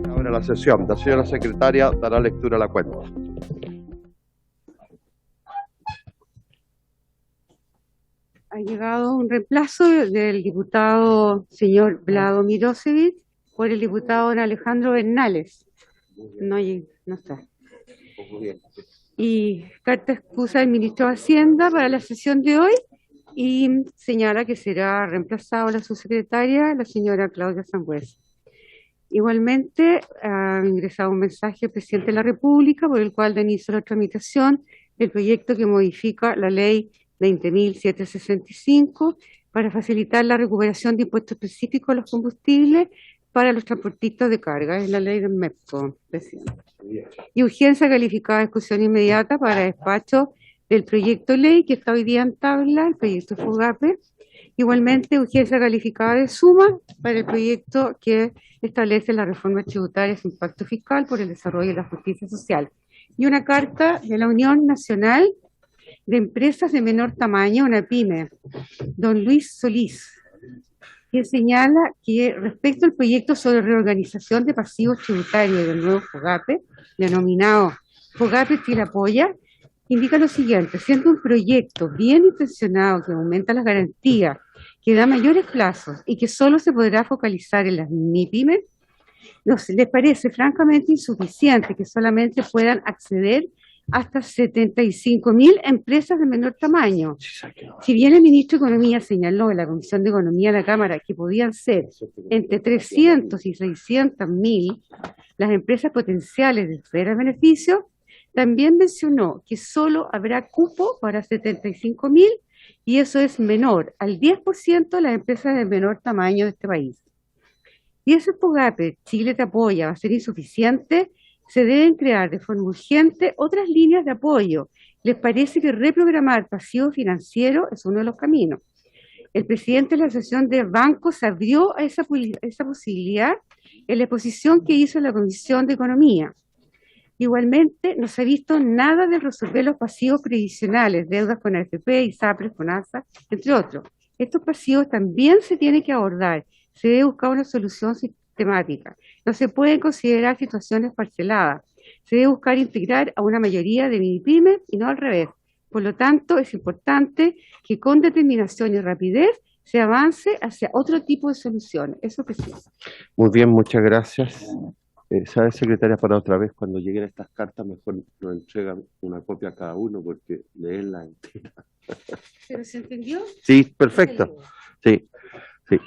Ahora la sesión. La señora secretaria dará lectura a la cuenta. Ha llegado un reemplazo del diputado señor Vlado Mirosevic por el diputado don Alejandro Bernales. No está. Y carta excusa del ministro de Hacienda para la sesión de hoy y señala que será reemplazado la subsecretaria, la señora Claudia Sangüesa. Igualmente, ha ingresado un mensaje al presidente de la República por el cual da inicio a la tramitación del proyecto que modifica la ley 20.765 para facilitar la recuperación de impuestos específicos a los combustibles para los transportistas de carga. Es la ley del MEPCO, presidente. Y urgencia calificada de discusión inmediata para despacho del proyecto de ley que está hoy día en tabla, el proyecto FOGAPE. Igualmente, urgencia calificada de suma para el proyecto que establece la reforma tributaria y su impacto fiscal por el desarrollo de la justicia social. Y una carta de la Unión Nacional de Empresas de Menor Tamaño, una pyme, don Luis Solís, que señala que respecto al proyecto sobre reorganización de pasivos tributarios del nuevo FOGAPE, denominado FOGAPE Filapoya, indica lo siguiente: siendo un proyecto bien intencionado que aumenta las garantías, que da mayores plazos y que solo se podrá focalizar en las MIPYME, les parece francamente insuficiente que solamente puedan acceder hasta 75.000 empresas de menor tamaño. Si bien el ministro de Economía señaló en la Comisión de Economía de la Cámara que podían ser entre 300 y 600.000 las empresas potenciales de ofrecer beneficios, también mencionó que solo habrá cupo para 75.000 y eso es menor al 10% de las empresas de menor tamaño de este país. Si ese FOGAPE Chile te apoya va a ser insuficiente, se deben crear de forma urgente otras líneas de apoyo. ¿Les parece que reprogramar pasivo financiero es uno de los caminos? El presidente de la Asociación de Bancos abrió a esa posibilidad en la exposición que hizo en la Comisión de Economía. Igualmente, no se ha visto nada de resolver los pasivos previsionales, deudas con AFP, ISAPRES, FONASA, entre otros. Estos pasivos también se tienen que abordar. Se debe buscar una solución sistemática. No se pueden considerar situaciones parceladas. Se debe buscar integrar a una mayoría de MIPYME y no al revés. Por lo tanto, es importante que con determinación y rapidez se avance hacia otro tipo de soluciones. Eso que sí. Muy bien, muchas gracias. ¿Sabe, secretaria, para otra vez, cuando lleguen estas cartas, mejor nos entregan una copia a cada uno, porque leerla entera? ¿Pero se entendió? Sí, perfecto. Sí, sí.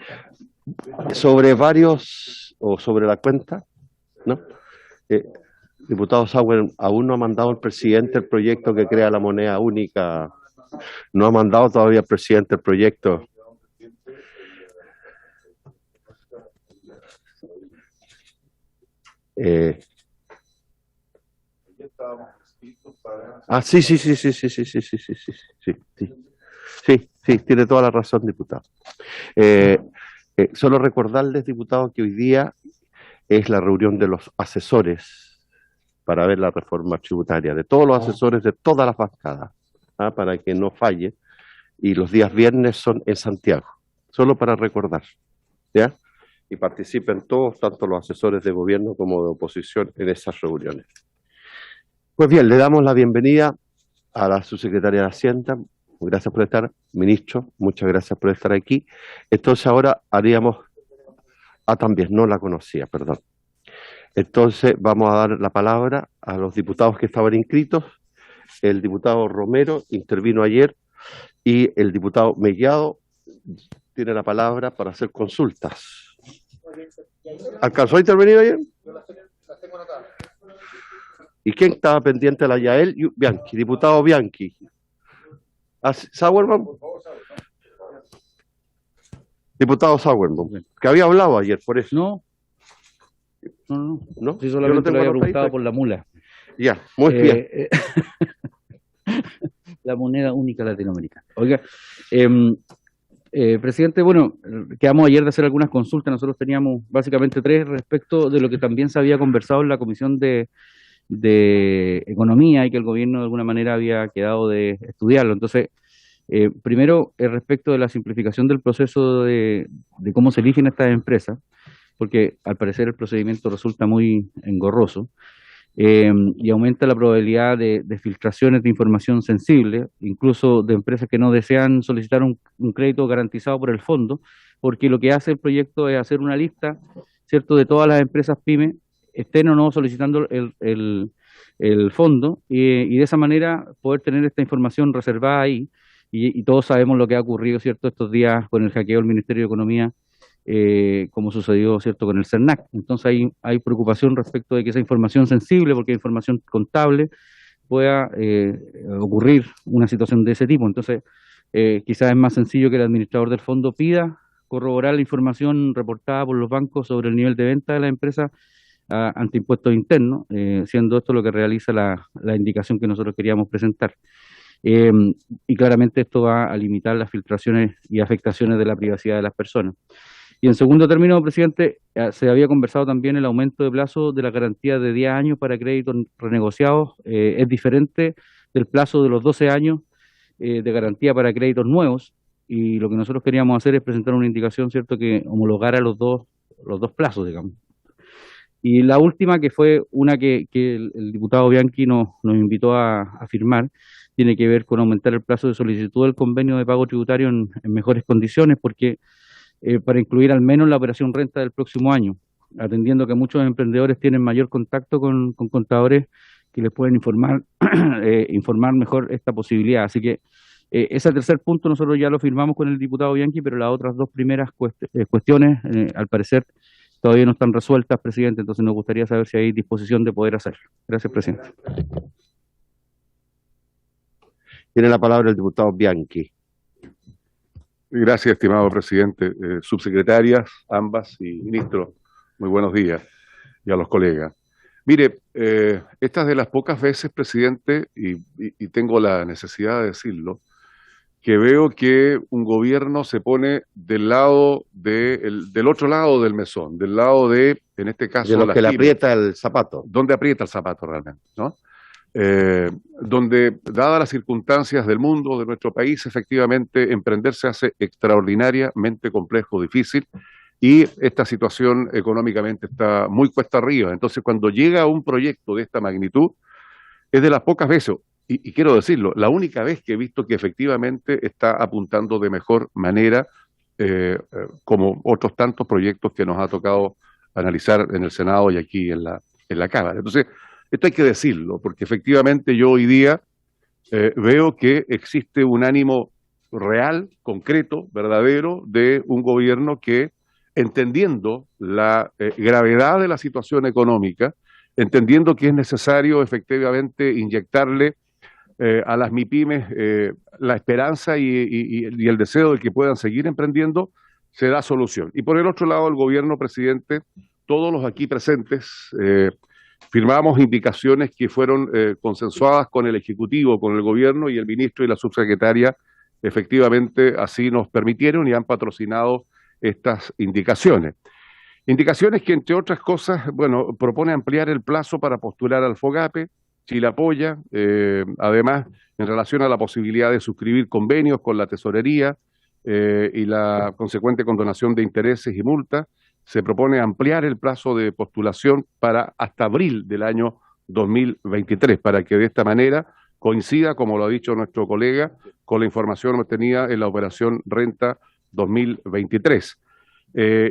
Sobre varios, o sobre la cuenta, ¿no? Diputado Sauer, aún no ha mandado el presidente el proyecto que crea la moneda única. No ha mandado todavía el presidente el proyecto. Sí, tiene toda la razón, diputado. Solo recordarles, diputado, que hoy día es la reunión de los asesores para ver la reforma tributaria, de todos los asesores de todas las bancadas, para que no falle, y los días viernes son en Santiago, solo para recordar, ¿ya? Y participen todos, tanto los asesores de gobierno como de oposición, en esas reuniones. Pues bien, le damos la bienvenida a la subsecretaria de Hacienda. Gracias por estar, ministro, muchas gracias por estar aquí. Entonces ahora haríamos, también no la conocía, perdón. Entonces vamos a dar la palabra a los diputados que estaban inscritos. El diputado Romero intervino ayer y el diputado Mellado tiene la palabra para hacer consultas. ¿Alcanzó a intervenir ayer? Yo las tengo anotadas. ¿Y quién estaba pendiente? La Yael Bianchi, diputado Bianchi. ¿Sauerman? Diputado Sauerman, que había hablado ayer, por eso. No. Sí, solamente lo había preguntado por la mula. Ya, muy bien. La moneda única latinoamericana. Oiga, presidente, bueno, quedamos ayer de hacer algunas consultas. Nosotros teníamos básicamente tres respecto de lo que también se había conversado en la Comisión de de Economía y que el gobierno de alguna manera había quedado de estudiarlo. Entonces, primero, respecto de la simplificación del proceso de cómo se eligen estas empresas, porque al parecer el procedimiento resulta muy engorroso, y aumenta la probabilidad de filtraciones de información sensible, incluso de empresas que no desean solicitar un crédito garantizado por el fondo, porque lo que hace el proyecto es hacer una lista, ¿cierto?, de todas las empresas pymes, estén o no solicitando el fondo, y de esa manera poder tener esta información reservada ahí, y todos sabemos lo que ha ocurrido, ¿cierto?, estos días con el hackeo del Ministerio de Economía, como sucedió, ¿cierto?, con el CERNAC. Entonces hay preocupación respecto de que esa información sensible, porque es información contable, pueda ocurrir una situación de ese tipo. Entonces, quizás es más sencillo que el administrador del fondo pida corroborar la información reportada por los bancos sobre el nivel de venta de la empresa ante impuestos internos, siendo esto lo que realiza la indicación que nosotros queríamos presentar. Y claramente esto va a limitar las filtraciones y afectaciones de la privacidad de las personas. Y en segundo término, presidente, se había conversado también el aumento de plazo de la garantía de 10 años para créditos renegociados. Es diferente del plazo de los 12 años de garantía para créditos nuevos, y lo que nosotros queríamos hacer es presentar una indicación, ¿cierto?, que homologara los dos plazos, digamos. Y la última, que fue una que el diputado Bianchi nos invitó a firmar, tiene que ver con aumentar el plazo de solicitud del convenio de pago tributario en mejores condiciones, porque para incluir al menos la operación renta del próximo año, atendiendo que muchos emprendedores tienen mayor contacto con contadores que les pueden informar mejor esta posibilidad. Así que ese tercer punto nosotros ya lo firmamos con el diputado Bianchi, pero las otras dos primeras cuestiones, al parecer, todavía no están resueltas, presidente, entonces nos gustaría saber si hay disposición de poder hacerlo. Gracias, presidente. Tiene la palabra el diputado Bianchi. Gracias, estimado presidente. Subsecretarias, ambas, y ministro, muy buenos días, y a los colegas. Mire, esta es de las pocas veces, presidente, y tengo la necesidad de decirlo, que veo que un gobierno se pone del lado del otro lado del mesón, del lado de, en este caso, De lo las que le pymes, aprieta el zapato. donde aprieta el zapato realmente, ¿no? Donde, dadas las circunstancias del mundo, de nuestro país, efectivamente, emprender se hace extraordinariamente complejo, difícil, y esta situación económicamente está muy cuesta arriba. Entonces, cuando llega un proyecto de esta magnitud, es de las pocas veces, y quiero decirlo, la única vez que he visto que efectivamente está apuntando de mejor manera, como otros tantos proyectos que nos ha tocado analizar en el Senado y aquí en la Cámara. Entonces, esto hay que decirlo, porque efectivamente yo hoy día veo que existe un ánimo real, concreto, verdadero, de un gobierno que, entendiendo la gravedad de la situación económica, entendiendo que es necesario efectivamente inyectarle a las MIPYMES la esperanza y el deseo de que puedan seguir emprendiendo, se da solución. Y por el otro lado, el gobierno, presidente, todos los aquí presentes, firmamos indicaciones que fueron consensuadas con el Ejecutivo, con el Gobierno, y el ministro y la subsecretaria efectivamente así nos permitieron y han patrocinado estas indicaciones. Indicaciones que, entre otras cosas, bueno, propone ampliar el plazo para postular al FOGAPE. Chile apoya, además, en relación a la posibilidad de suscribir convenios con la tesorería y la consecuente condonación de intereses y multas, se propone ampliar el plazo de postulación para hasta abril del año 2023, para que de esta manera coincida, como lo ha dicho nuestro colega, con la información obtenida en la operación Renta 2023.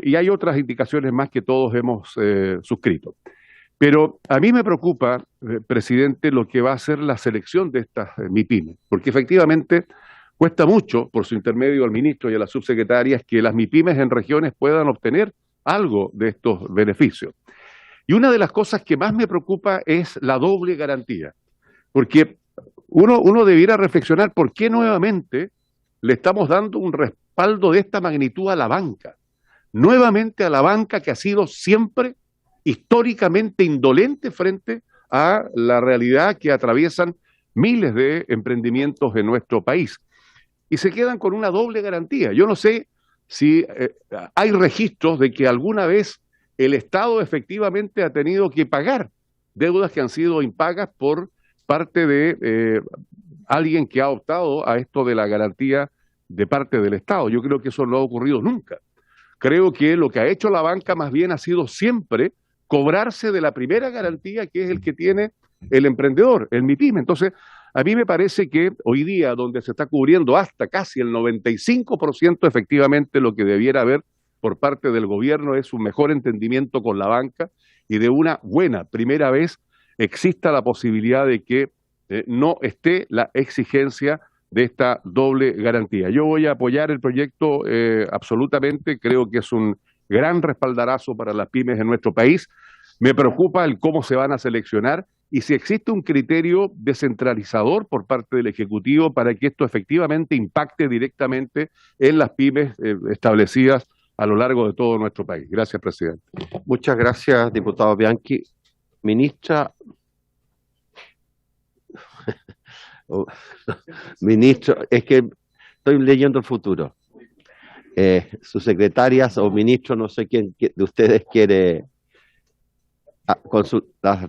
Y hay otras indicaciones más que todos hemos suscrito. Pero a mí me preocupa, presidente, lo que va a ser la selección de estas MIPYMES, porque efectivamente cuesta mucho, por su intermedio al ministro y a las subsecretarias, que las MIPYMES en regiones puedan obtener algo de estos beneficios. Y una de las cosas que más me preocupa es la doble garantía, porque uno debiera reflexionar por qué nuevamente le estamos dando un respaldo de esta magnitud a la banca, nuevamente a la banca que ha sido siempre históricamente indolente frente a la realidad que atraviesan miles de emprendimientos en nuestro país. Y se quedan con una doble garantía. Yo no sé si hay registros de que alguna vez el Estado efectivamente ha tenido que pagar deudas que han sido impagas por parte de alguien que ha optado a esto de la garantía de parte del Estado. Yo creo que eso no ha ocurrido nunca. Creo que lo que ha hecho la banca más bien ha sido siempre cobrarse de la primera garantía, que es el que tiene el emprendedor, el MIPYME. Entonces, a mí me parece que hoy día, donde se está cubriendo hasta casi el 95%, efectivamente lo que debiera haber por parte del gobierno es un mejor entendimiento con la banca y de una buena primera vez exista la posibilidad de que no esté la exigencia de esta doble garantía. Yo voy a apoyar el proyecto absolutamente, creo que es un gran respaldarazo para las pymes en nuestro país. Me preocupa el cómo se van a seleccionar y si existe un criterio descentralizador por parte del Ejecutivo para que esto efectivamente impacte directamente en las pymes establecidas a lo largo de todo nuestro país. Gracias, presidente. Muchas gracias, diputado Bianchi. Ministra, ministro, es que estoy leyendo el futuro. Sus secretarias o ministro, no sé quién de ustedes quiere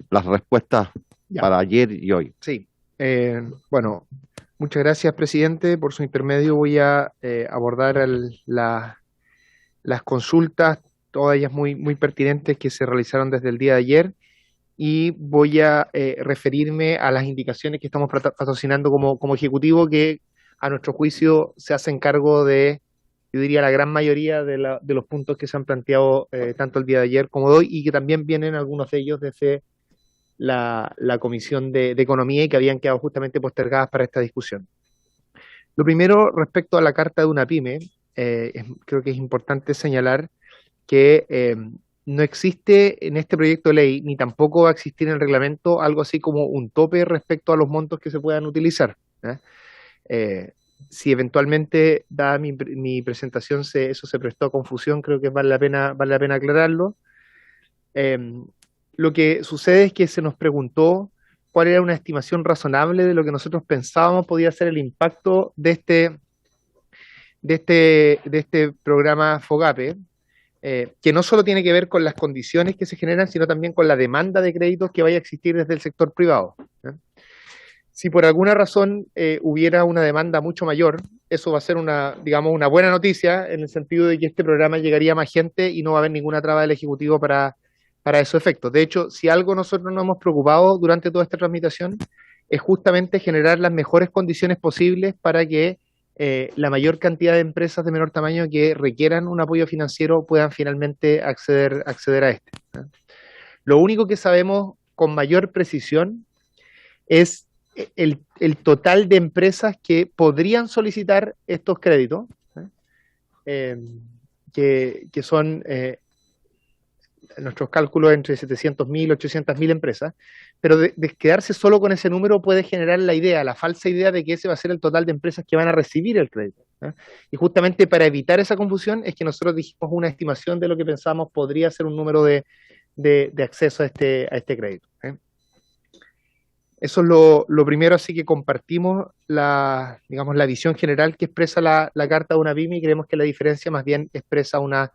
las respuestas Ya. para ayer y hoy. Sí, bueno, muchas gracias, presidente. Por su intermedio voy a abordar las consultas, todas ellas muy pertinentes que se realizaron desde el día de ayer, y voy a referirme a las indicaciones que estamos patrocinando como Ejecutivo, que a nuestro juicio se hacen cargo de, yo diría, la gran mayoría de los puntos que se han planteado tanto el día de ayer como de hoy, y que también vienen algunos de ellos desde la Comisión de Economía y que habían quedado justamente postergadas para esta discusión. Lo primero, respecto a la carta de una pyme, creo que es importante señalar que no existe en este proyecto de ley, ni tampoco va a existir en el reglamento, algo así como un tope respecto a los montos que se puedan utilizar. Si eventualmente, dada mi presentación, eso se prestó a confusión, creo que vale la pena aclararlo. Lo que sucede es que se nos preguntó cuál era una estimación razonable de lo que nosotros pensábamos podía ser el impacto de este programa FOGAPE, que no solo tiene que ver con las condiciones que se generan, sino también con la demanda de créditos que vaya a existir desde el sector privado. Si por alguna razón hubiera una demanda mucho mayor, eso va a ser una buena noticia, en el sentido de que este programa llegaría a más gente y no va a haber ninguna traba del Ejecutivo para esos efectos. De hecho, si algo nosotros nos hemos preocupado durante toda esta tramitación, es justamente generar las mejores condiciones posibles para que la mayor cantidad de empresas de menor tamaño que requieran un apoyo financiero puedan finalmente acceder a este. Lo único que sabemos con mayor precisión es el total de empresas que podrían solicitar estos créditos, que son nuestros cálculos entre 700.000 y 800.000 empresas, pero de quedarse solo con ese número puede generar la falsa idea de que ese va a ser el total de empresas que van a recibir el crédito. Y justamente para evitar esa confusión es que nosotros dijimos una estimación de lo que pensamos podría ser un número de acceso a este crédito. Eso es lo primero, así que compartimos la visión general que expresa la carta de una pyme, y creemos que la diferencia más bien expresa una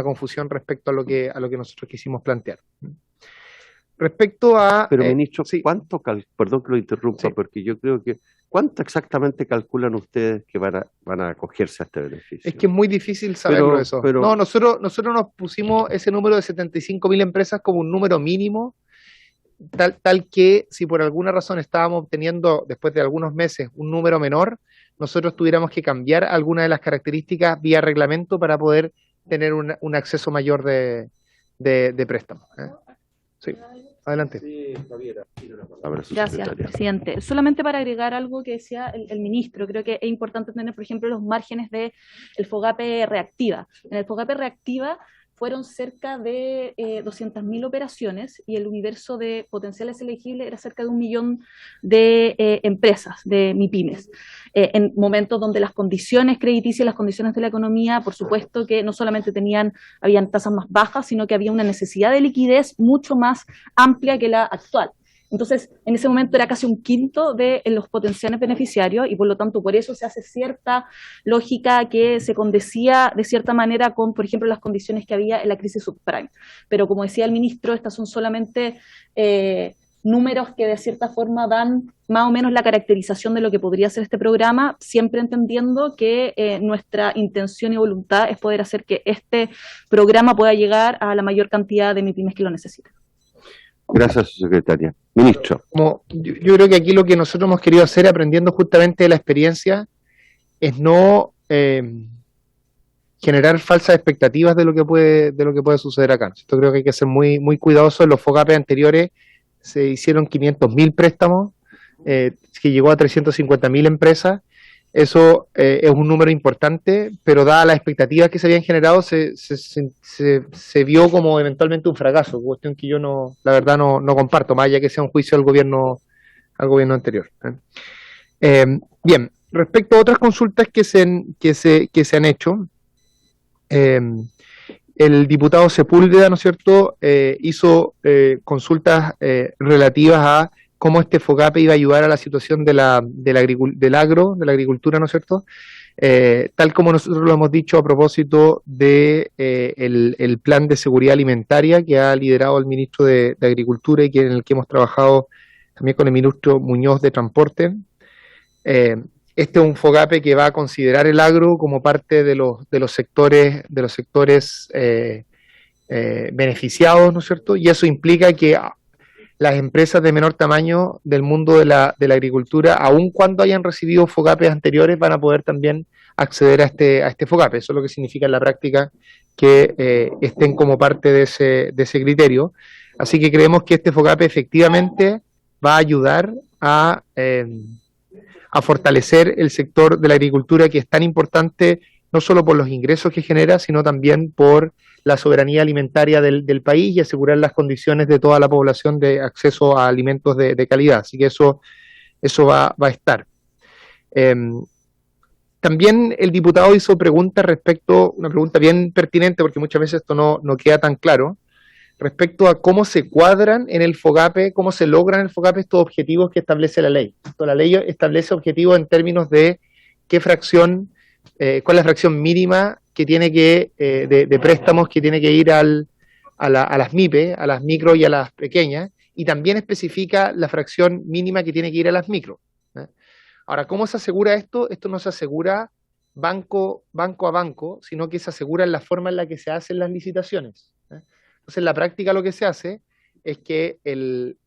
confusión respecto a lo que nosotros quisimos plantear. Respecto a... Pero, ministro, sí. Perdón que lo interrumpa, Sí. porque yo creo que, ¿cuánto exactamente calculan ustedes que van a acogerse a este beneficio? Es que es muy difícil saberlo eso. Pero- No, nosotros nos pusimos ese número de 75.000 empresas como un número mínimo, tal que si por alguna razón estábamos obteniendo, después de algunos meses, un número menor, nosotros tuviéramos que cambiar alguna de las características vía reglamento para poder tener un acceso mayor de préstamo. Sí, adelante. Gracias, presidente. Solamente para agregar algo que decía el ministro, creo que es importante tener, por ejemplo, los márgenes del FOGAPE Reactiva. En el FOGAPE Reactiva fueron cerca de 200.000 operaciones y el universo de potenciales elegibles era cerca de 1 millón de empresas, de MIPYMES, en momentos donde las condiciones crediticias, las condiciones de la economía, por supuesto que no solamente habían tasas más bajas, sino que había una necesidad de liquidez mucho más amplia que la actual. Entonces, en ese momento era casi un quinto de los potenciales beneficiarios y por lo tanto por eso se hace cierta lógica que se condecía de cierta manera con, por ejemplo, las condiciones que había en la crisis subprime. Pero como decía el ministro, estas son solamente números que de cierta forma dan más o menos la caracterización de lo que podría ser este programa, siempre entendiendo que nuestra intención y voluntad es poder hacer que este programa pueda llegar a la mayor cantidad de MIPYMES que lo necesitan. Gracias, secretaria. Ministro. Yo creo que aquí lo que nosotros hemos querido hacer, aprendiendo justamente de la experiencia, es no generar falsas expectativas de lo que puede suceder acá. Yo creo que hay que ser muy, muy cuidadosos. En los FOGAPE anteriores se hicieron 500.000 préstamos, que llegó a 350.000 empresas. Eso es un número importante, pero dadas las expectativas que se habían generado, se vio como eventualmente un fracaso, cuestión que yo la verdad no comparto, más allá que sea un juicio al gobierno anterior. Bien, respecto a otras consultas que se han hecho, el diputado Sepúlveda, ¿no es cierto?, hizo consultas relativas a cómo este FOGAPE iba a ayudar a la situación del agro, de la agricultura, ¿no es cierto?, tal como nosotros lo hemos dicho a propósito de el plan de seguridad alimentaria que ha liderado el ministro de Agricultura y en el que hemos trabajado también con el ministro Muñoz de Transporte. Este es un FOGAPE que va a considerar el agro como parte de los sectores beneficiados, ¿no es cierto? Y eso implica que las empresas de menor tamaño del mundo de la agricultura, aun cuando hayan recibido FOGAPes anteriores, van a poder también acceder a este FOGAPE. Eso es lo que significa en la práctica que estén como parte de ese criterio. Así que creemos que este FOGAPE efectivamente va a ayudar a fortalecer el sector de la agricultura, que es tan importante no solo por los ingresos que genera, sino también por la soberanía alimentaria del país y asegurar las condiciones de toda la población de acceso a alimentos de calidad. Así que eso va a estar. También el diputado hizo una pregunta bien pertinente, porque muchas veces esto no queda tan claro, respecto a cómo se cuadran en el FOGAPE, cómo se logran en el FOGAPE estos objetivos que establece la ley. La ley establece objetivos en términos de qué fracción, cuál es la fracción mínima que tiene de préstamos que tiene que ir a las MIPE, a las micro y a las pequeñas, y también especifica la fracción mínima que tiene que ir a las micro. Ahora, ¿cómo se asegura esto? Esto no se asegura banco a banco, sino que se asegura en la forma en la que se hacen las licitaciones. Entonces, en la práctica lo que se hace es que el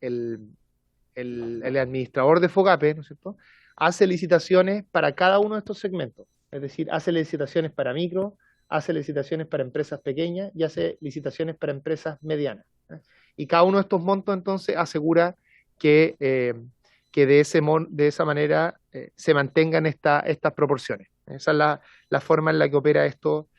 administrador de FOGAPE, ¿no es cierto?, hace licitaciones para cada uno de estos segmentos. Es decir, hace licitaciones para micro, hace licitaciones para empresas pequeñas y hace licitaciones para empresas medianas. Y cada uno de estos montos, entonces, asegura que de esa manera se mantengan estas proporciones. Esa es la forma en la que opera esto.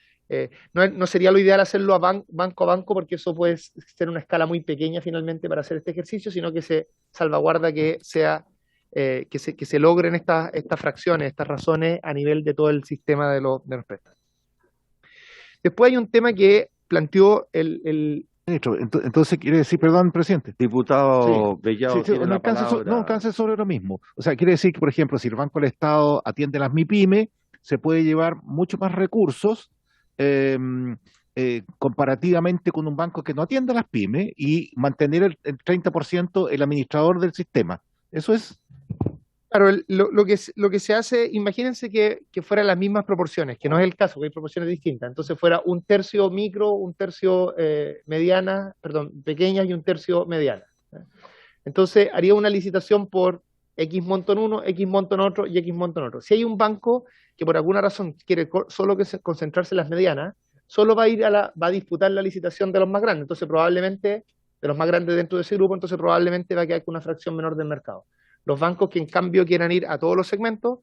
No sería lo ideal hacerlo banco a banco, porque eso puede ser una escala muy pequeña finalmente para hacer este ejercicio, sino que se salvaguarda que se logren estas fracciones, estas razones a nivel de todo el sistema de los préstamos. Después hay un tema que planteó el Ministro, entonces quiere decir, perdón, presidente. Diputado Bellado, tiene no la alcance sobre lo mismo. O sea, quiere decir que, por ejemplo, si el Banco del Estado atiende las MIPYME, se puede llevar mucho más recursos comparativamente con un banco que no atiende a las pymes y mantener el 30% el administrador del sistema. Eso es. Claro, lo que se hace, imagínense que fueran las mismas proporciones, que no es el caso, porque hay proporciones distintas. Entonces fuera un tercio micro, un tercio pequeña y un tercio mediana. Entonces haría una licitación por X monto en uno, X monto en otro y X monto en otro. Si hay un banco que por alguna razón quiere solo concentrarse en las medianas, solo va a disputar la licitación de los más grandes. Entonces probablemente, de los más grandes dentro de ese grupo, entonces probablemente va a quedar con una fracción menor del mercado. Los bancos que en cambio quieran ir a todos los segmentos,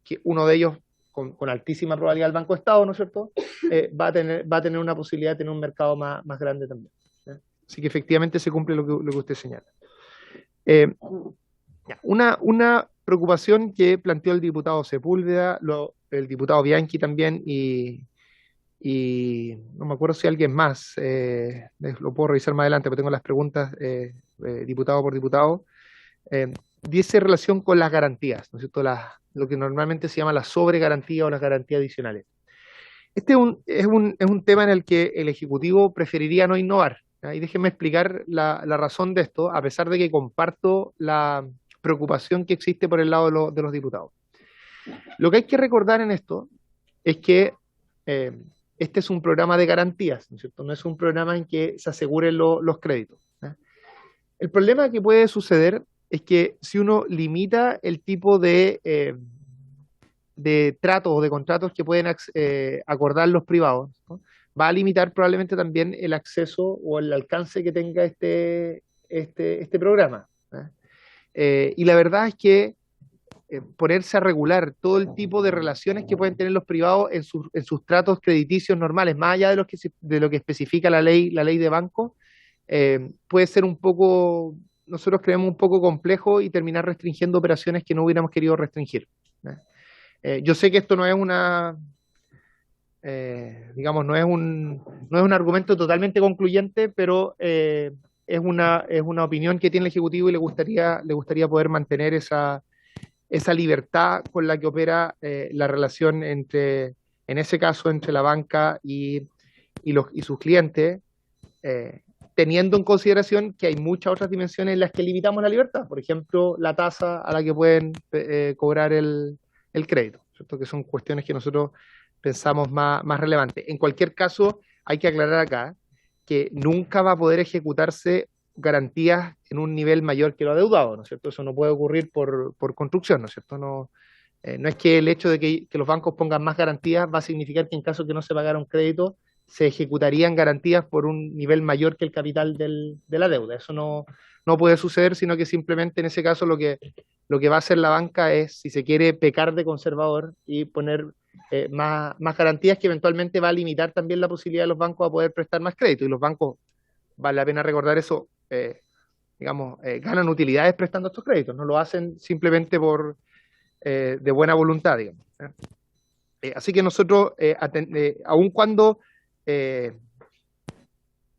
que uno de ellos con altísima probabilidad el Banco Estado, ¿no es cierto?, va a tener una posibilidad de tener un mercado más grande también. Así que efectivamente se cumple lo que usted señala. Una preocupación que planteó el diputado Sepúlveda, el diputado Bianchi también, y no me acuerdo si alguien más, lo puedo revisar más adelante, pero tengo las preguntas diputado por diputado. diese relación con las garantías, ¿no es cierto? Lo que normalmente se llama la sobregarantía o las garantías adicionales. Este es un tema en el que el Ejecutivo preferiría no innovar, ¿ya? Y déjenme explicar la razón de esto, a pesar de que comparto la preocupación que existe por el lado de los diputados. Lo que hay que recordar en esto es que este es un programa de garantías, ¿no es cierto? No es un programa en que se aseguren los créditos, ¿ya? El problema que puede suceder es que si uno limita el tipo de tratos o de contratos que pueden acordar los privados, ¿no? Va a limitar probablemente también el acceso o el alcance que tenga este programa, ¿eh? Y la verdad es que ponerse a regular todo el tipo de relaciones que pueden tener los privados en sus tratos crediticios normales, más allá de lo que especifica la ley de banco, puede ser un poco, nosotros creemos un poco complejo y terminar restringiendo operaciones que no hubiéramos querido restringir, ¿eh? Yo sé que esto no es digamos, no es un argumento totalmente concluyente, pero es una opinión que tiene el Ejecutivo y le gustaría poder mantener esa libertad con la que opera la relación en ese caso, entre la banca y sus clientes, teniendo en consideración que hay muchas otras dimensiones en las que limitamos la libertad, por ejemplo, la tasa a la que pueden cobrar el crédito, ¿cierto? Que son cuestiones que nosotros pensamos más relevantes. En cualquier caso, hay que aclarar acá que nunca va a poder ejecutarse garantías en un nivel mayor que lo adeudado, ¿no es cierto? Eso no puede ocurrir por construcción, ¿no es cierto? No es que el hecho de que los bancos pongan más garantías va a significar que en caso que no se pagara un crédito, se ejecutarían garantías por un nivel mayor que el capital de la deuda. Eso no puede suceder, sino que simplemente en ese caso lo que va a hacer la banca es, si se quiere, pecar de conservador y poner más garantías, que eventualmente va a limitar también la posibilidad de los bancos a poder prestar más crédito. Y los bancos, vale la pena recordar eso, digamos, ganan utilidades prestando estos créditos, no lo hacen simplemente de buena voluntad, digamos. Así que nosotros, aun cuando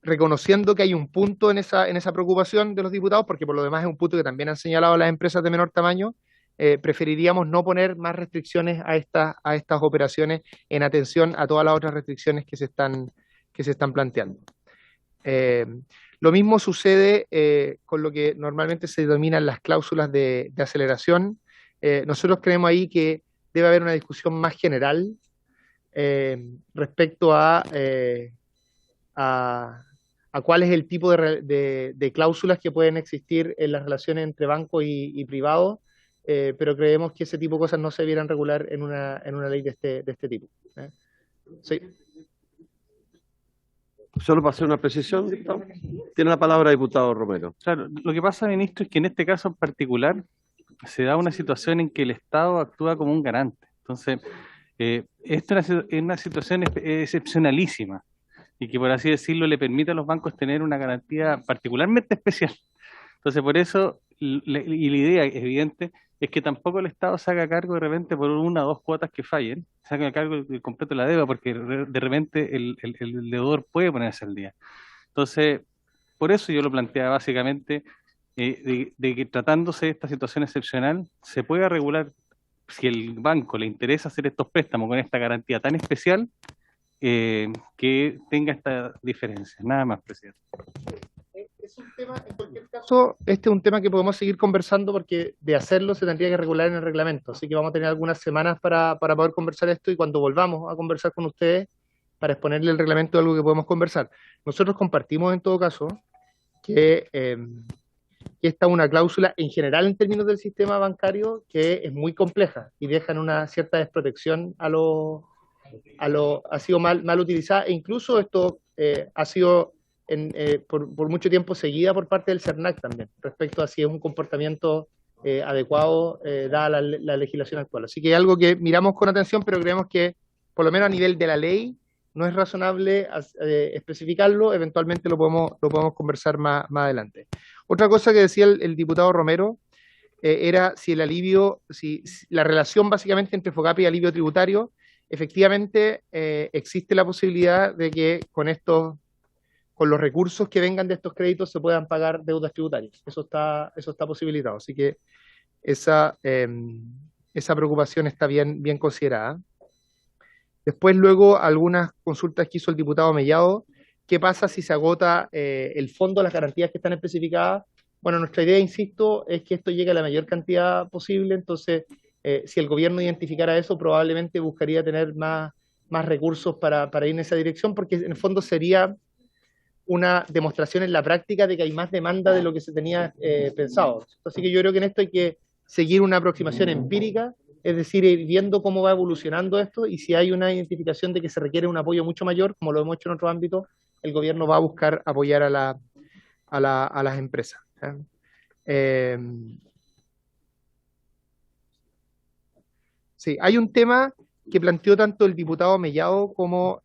reconociendo que hay un punto en esa preocupación de los diputados, porque por lo demás es un punto que también han señalado las empresas de menor tamaño, preferiríamos no poner más restricciones a estas operaciones en atención a todas las otras restricciones que se están planteando. Lo mismo sucede con lo que normalmente se denominan las cláusulas de aceleración. Nosotros creemos ahí que debe haber una discusión más general respecto a cuál es el tipo de cláusulas que pueden existir en las relaciones entre banco y privado, pero creemos que ese tipo de cosas no se debieran regular en una ley de este tipo. Sí. Solo para hacer una precisión, diputado. Tiene la palabra diputado Romero. Claro, lo que pasa, ministro, es que en este caso en particular se da una situación en que el Estado actúa como un garante. Entonces, esta es una situación excepcionalísima y que, por así decirlo, le permite a los bancos tener una garantía particularmente especial. Entonces, por eso, y la idea evidente es que tampoco el Estado se haga cargo de repente por una o dos cuotas que fallen, se haga cargo del completo de la deuda, porque de repente el deudor puede ponerse al día. Entonces, por eso yo lo planteaba básicamente, de que tratándose de esta situación excepcional, se pueda regular, si el banco le interesa hacer estos préstamos con esta garantía tan especial, que tenga esta diferencia. Nada más, presidente. Es un tema, en cualquier caso, este es un tema que podemos seguir conversando, porque de hacerlo se tendría que regular en el reglamento, así que vamos a tener algunas semanas para poder conversar esto, y cuando volvamos a conversar con ustedes para exponerle el reglamento de algo que podemos conversar. Nosotros compartimos en todo caso que esta es una cláusula en general en términos del sistema bancario que es muy compleja y dejan una cierta desprotección ha sido mal utilizada, e incluso esto ha sido por mucho tiempo seguida por parte del CERNAC también, respecto a si es un comportamiento adecuado dada la legislación actual. Así que es algo que miramos con atención, pero creemos que, por lo menos a nivel de la ley, no es razonable especificarlo. Eventualmente lo podemos conversar más adelante. Otra cosa que decía el diputado Romero era si la relación básicamente entre FOGAPE y alivio tributario. Efectivamente, existe la posibilidad de que con con los recursos que vengan de estos créditos se puedan pagar deudas tributarias. Eso está posibilitado. Así que esa preocupación está bien considerada. Después, luego, algunas consultas que hizo el diputado Mellado. ¿Qué pasa si se agota el fondo, las garantías que están especificadas? Bueno, nuestra idea, insisto, es que esto llegue a la mayor cantidad posible. Entonces, si el gobierno identificara eso, probablemente buscaría tener más recursos para ir en esa dirección, porque en el fondo sería una demostración en la práctica de que hay más demanda de lo que se tenía pensado. Así que yo creo que en esto hay que seguir una aproximación empírica, es decir, ir viendo cómo va evolucionando esto, y si hay una identificación de que se requiere un apoyo mucho mayor, como lo hemos hecho en otros ámbitos, el gobierno va a buscar apoyar a las empresas. Sí, hay un tema que planteó tanto el diputado Mellado como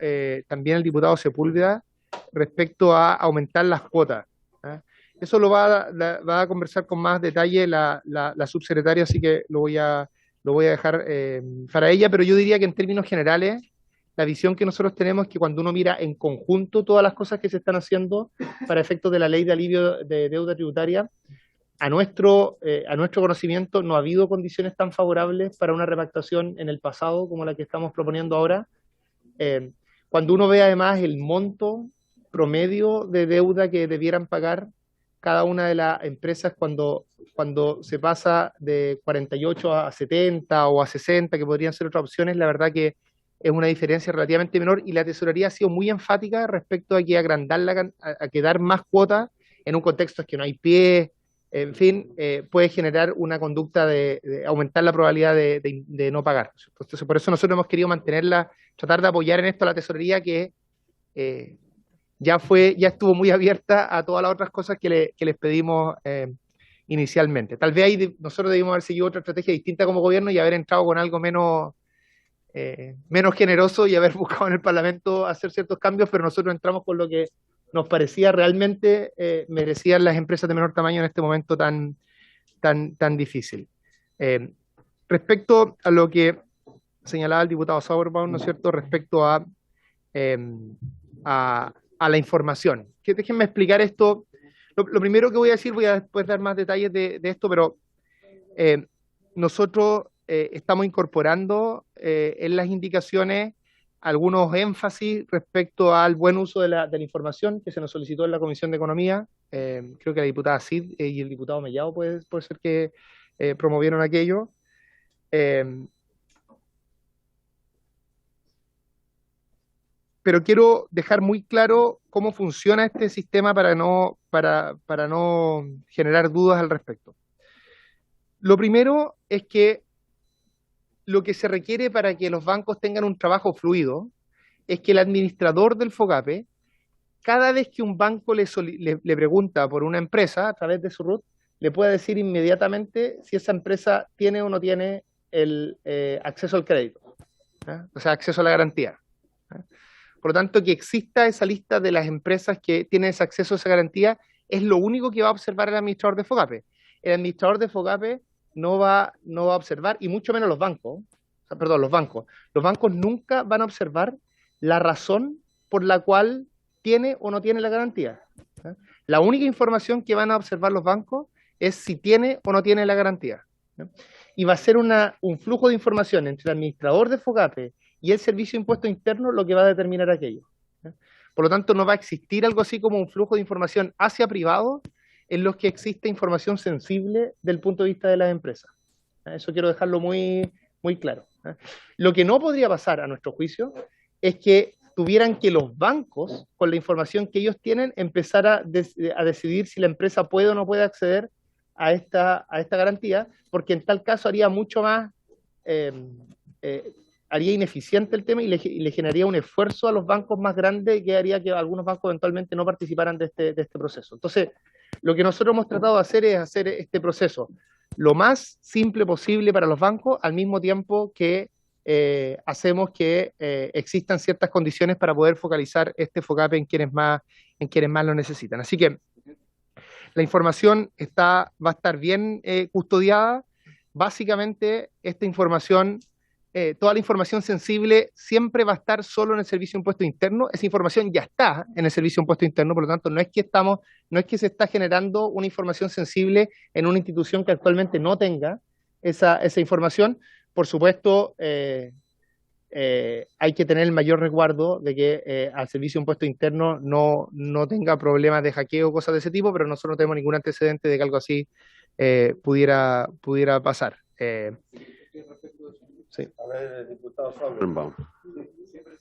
también el diputado Sepúlveda respecto a aumentar las cuotas. Eso lo va a conversar con más detalle la subsecretaria, así que lo voy a dejar para ella, pero yo diría que en términos generales, la visión que nosotros tenemos es que cuando uno mira en conjunto todas las cosas que se están haciendo para efectos de la ley de alivio de deuda tributaria, a nuestro conocimiento no ha habido condiciones tan favorables para una repactación en el pasado como la que estamos proponiendo ahora. Cuando uno ve además el monto promedio de deuda que debieran pagar cada una de las empresas cuando se pasa de 48 a 70 o a 60, que podrían ser otras opciones, la verdad que es una diferencia relativamente menor, y la tesorería ha sido muy enfática respecto a que a que dar más cuotas en un contexto en que no hay pie, en fin, puede generar una conducta de aumentar la probabilidad de no pagar. Entonces, por eso nosotros hemos querido tratar de apoyar en esto a la tesorería, que ya estuvo muy abierta a todas las otras cosas que les pedimos inicialmente. Tal vez ahí nosotros debimos haber seguido otra estrategia distinta como gobierno y haber entrado con algo menos generoso y haber buscado en el Parlamento hacer ciertos cambios, pero nosotros entramos con lo que nos parecía realmente merecían las empresas de menor tamaño en este momento tan difícil. Respecto a lo que señalaba el diputado Sauerbaum, ¿no es cierto?, respecto a la información. Déjenme explicar esto. Lo primero que voy a decir, voy a después dar más detalles de esto, pero nosotros estamos incorporando en las indicaciones algunos énfasis respecto al buen uso de la información que se nos solicitó en la Comisión de Economía. Creo que la diputada Cid y el diputado Mellado puede ser que promovieron aquello. Pero quiero dejar muy claro cómo funciona este sistema para no generar dudas al respecto. Lo primero es que lo que se requiere para que los bancos tengan un trabajo fluido es que el administrador del FOGAPE, cada vez que un banco le pregunta por una empresa a través de su RUT, le pueda decir inmediatamente si esa empresa tiene o no tiene el acceso al crédito, o sea, acceso a la garantía. Por lo tanto, que exista esa lista de las empresas que tienen ese acceso a esa garantía es lo único que va a observar el administrador de FOGAPE. El administrador de FOGAPE no va a observar, y mucho menos los bancos. Los bancos nunca van a observar la razón por la cual tiene o no tiene la garantía. La única información que van a observar los bancos es si tiene o no tiene la garantía. Y va a ser un flujo de información entre el administrador de FOGAPE y el Servicio de Impuesto Interno lo que va a determinar aquello. Por lo tanto, no va a existir algo así como un flujo de información hacia privados en los que existe información sensible del punto de vista de las empresas. Eso quiero dejarlo muy, muy claro. Lo que no podría pasar, a nuestro juicio, es que tuvieran que los bancos, con la información que ellos tienen, empezar a decidir si la empresa puede o no puede acceder a esta garantía, porque en tal caso haría mucho más, haría ineficiente el tema y le generaría un esfuerzo a los bancos más grandes que haría que algunos bancos eventualmente no participaran de este proceso. Entonces, lo que nosotros hemos tratado de hacer es hacer este proceso lo más simple posible para los bancos, al mismo tiempo que hacemos que existan ciertas condiciones para poder focalizar este FOGAPE en quienes más lo necesitan. Así que la información va a estar bien custodiada. Básicamente, esta información toda la información sensible siempre va a estar solo en el Servicio de Impuesto Interno. Esa información ya está en el Servicio de Impuesto Interno, por lo tanto, no es que se está generando una información sensible en una institución que actualmente no tenga esa información. Por supuesto, hay que tener el mayor resguardo de que al Servicio de Impuesto Interno no tenga problemas de hackeo o cosas de ese tipo, pero nosotros no tenemos ningún antecedente de que algo así pudiera pasar. Sí. A ver, diputado Sauerbaum.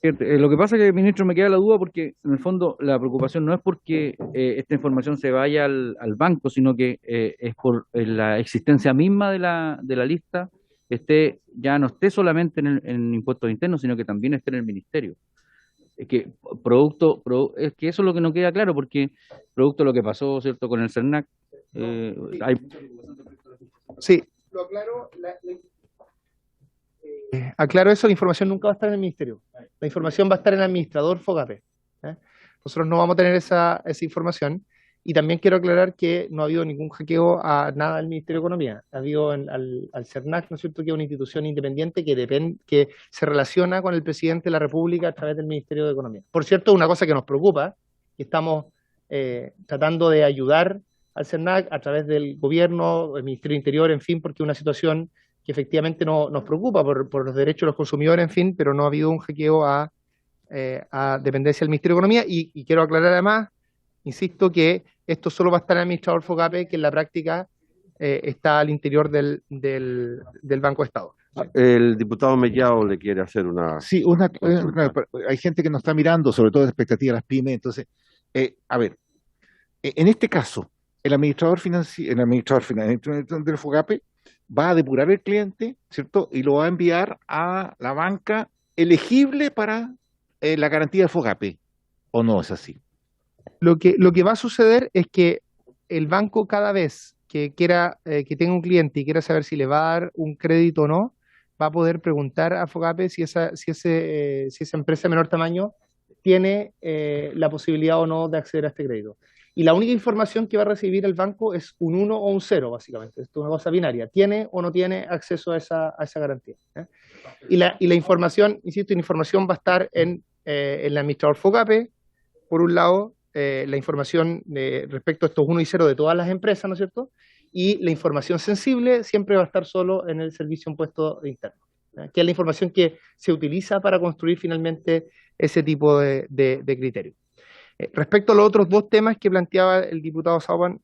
Lo que pasa es que, ministro, me queda la duda porque, en el fondo, la preocupación no es porque esta información se vaya al banco, sino que es por la existencia misma de la lista, ya no esté solamente en impuestos internos, sino que también esté en el ministerio. Es que es que eso es lo que no queda claro, porque producto de lo que pasó, ¿cierto?, con el CERNAC, hay... Sí, lo aclaro. Aclaro eso, la información nunca va a estar en el ministerio. La información va a estar en el administrador FOGAPE. Nosotros no vamos a tener esa información. Y también quiero aclarar que no ha habido ningún hackeo a nada del Ministerio de Economía. Ha habido al CERNAC, ¿no es cierto?, que es una institución independiente que se relaciona con el presidente de la República a través del Ministerio de Economía. Por cierto, una cosa que nos preocupa, que estamos tratando de ayudar al CERNAC a través del gobierno, el Ministerio de Interior, en fin, porque es una situación que efectivamente nos preocupa por los derechos de los consumidores, en fin, pero no ha habido un hackeo a dependencia del Ministerio de Economía. Y quiero aclarar además, insisto, que esto solo va a estar en el administrador FOGAPE, que en la práctica está al interior del Banco de Estado. El diputado Mellado le quiere hacer una... Sí, hay gente que nos está mirando, sobre todo de expectativa de las pymes. Entonces, a ver, en este caso, el administrador del FOGAPE va a depurar el cliente, ¿cierto? Y lo va a enviar a la banca elegible para la garantía de FOGAPE, ¿o no es así? Lo que va a suceder es que el banco, cada vez que quiera que tenga un cliente y quiera saber si le va a dar un crédito o no, va a poder preguntar a FOGAPE si esa empresa de menor tamaño tiene la posibilidad o no de acceder a este crédito. Y la única información que va a recibir el banco es un 1 o un 0, básicamente. Esto es una cosa binaria. ¿Tiene o no tiene acceso a esa garantía? Y la información, insisto, la información va a estar en el administrador FOGAPE, por un lado, la información respecto a estos 1 y 0 de todas las empresas, ¿no es cierto? Y la información sensible siempre va a estar solo en el Servicio de Impuesto Interno, que es la información que se utiliza para construir finalmente ese tipo de criterios. Respecto a los otros dos temas que planteaba el diputado Sauerbaum,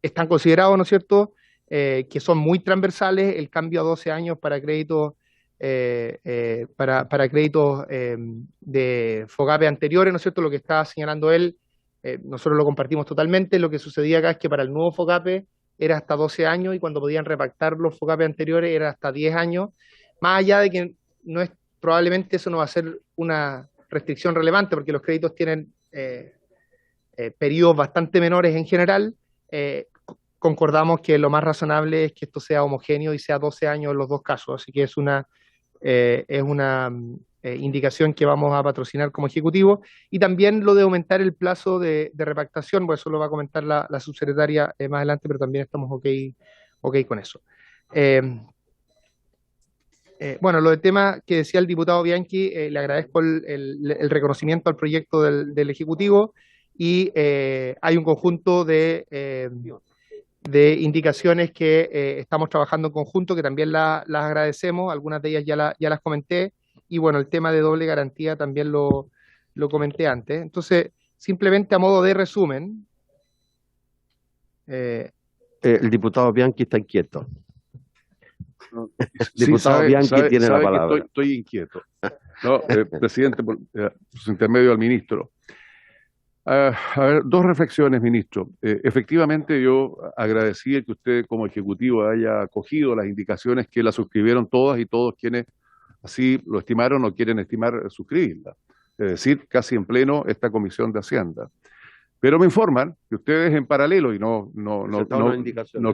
están considerados, ¿no es cierto?, que son muy transversales, el cambio a 12 años para créditos para créditos de FOGAPE anteriores, ¿no es cierto? Lo que está señalando él, nosotros lo compartimos totalmente. Lo que sucedía acá es que para el nuevo FOGAPE era hasta 12 años y cuando podían repactar los FOGAPE anteriores era hasta 10 años, más allá de que probablemente eso no va a ser una restricción relevante porque los créditos tienen periodos bastante menores en general. Concordamos que lo más razonable es que esto sea homogéneo y sea 12 años en los dos casos, así que es una indicación que vamos a patrocinar como ejecutivo. Y también lo de aumentar el plazo de repactación, pues eso lo va a comentar la subsecretaria más adelante, pero también estamos ok con eso. Bueno, lo del tema que decía el diputado Bianchi, le agradezco el reconocimiento al proyecto del Ejecutivo y hay un conjunto de indicaciones que estamos trabajando en conjunto, que también las agradecemos, algunas de ellas ya las comenté, y bueno, el tema de doble garantía también lo comenté antes. Entonces, simplemente a modo de resumen. El diputado Bianchi está inquieto. Sí, Diputado Bianchi tiene la que palabra. estoy inquieto. No, presidente, por su intermedio al ministro. A ver, dos reflexiones, ministro. Efectivamente, yo agradecí que usted como ejecutivo haya acogido las indicaciones que la suscribieron todas y todos quienes así lo estimaron o quieren estimar suscribirla. Es decir, casi en pleno esta Comisión de Hacienda. Pero me informan que ustedes en paralelo, y no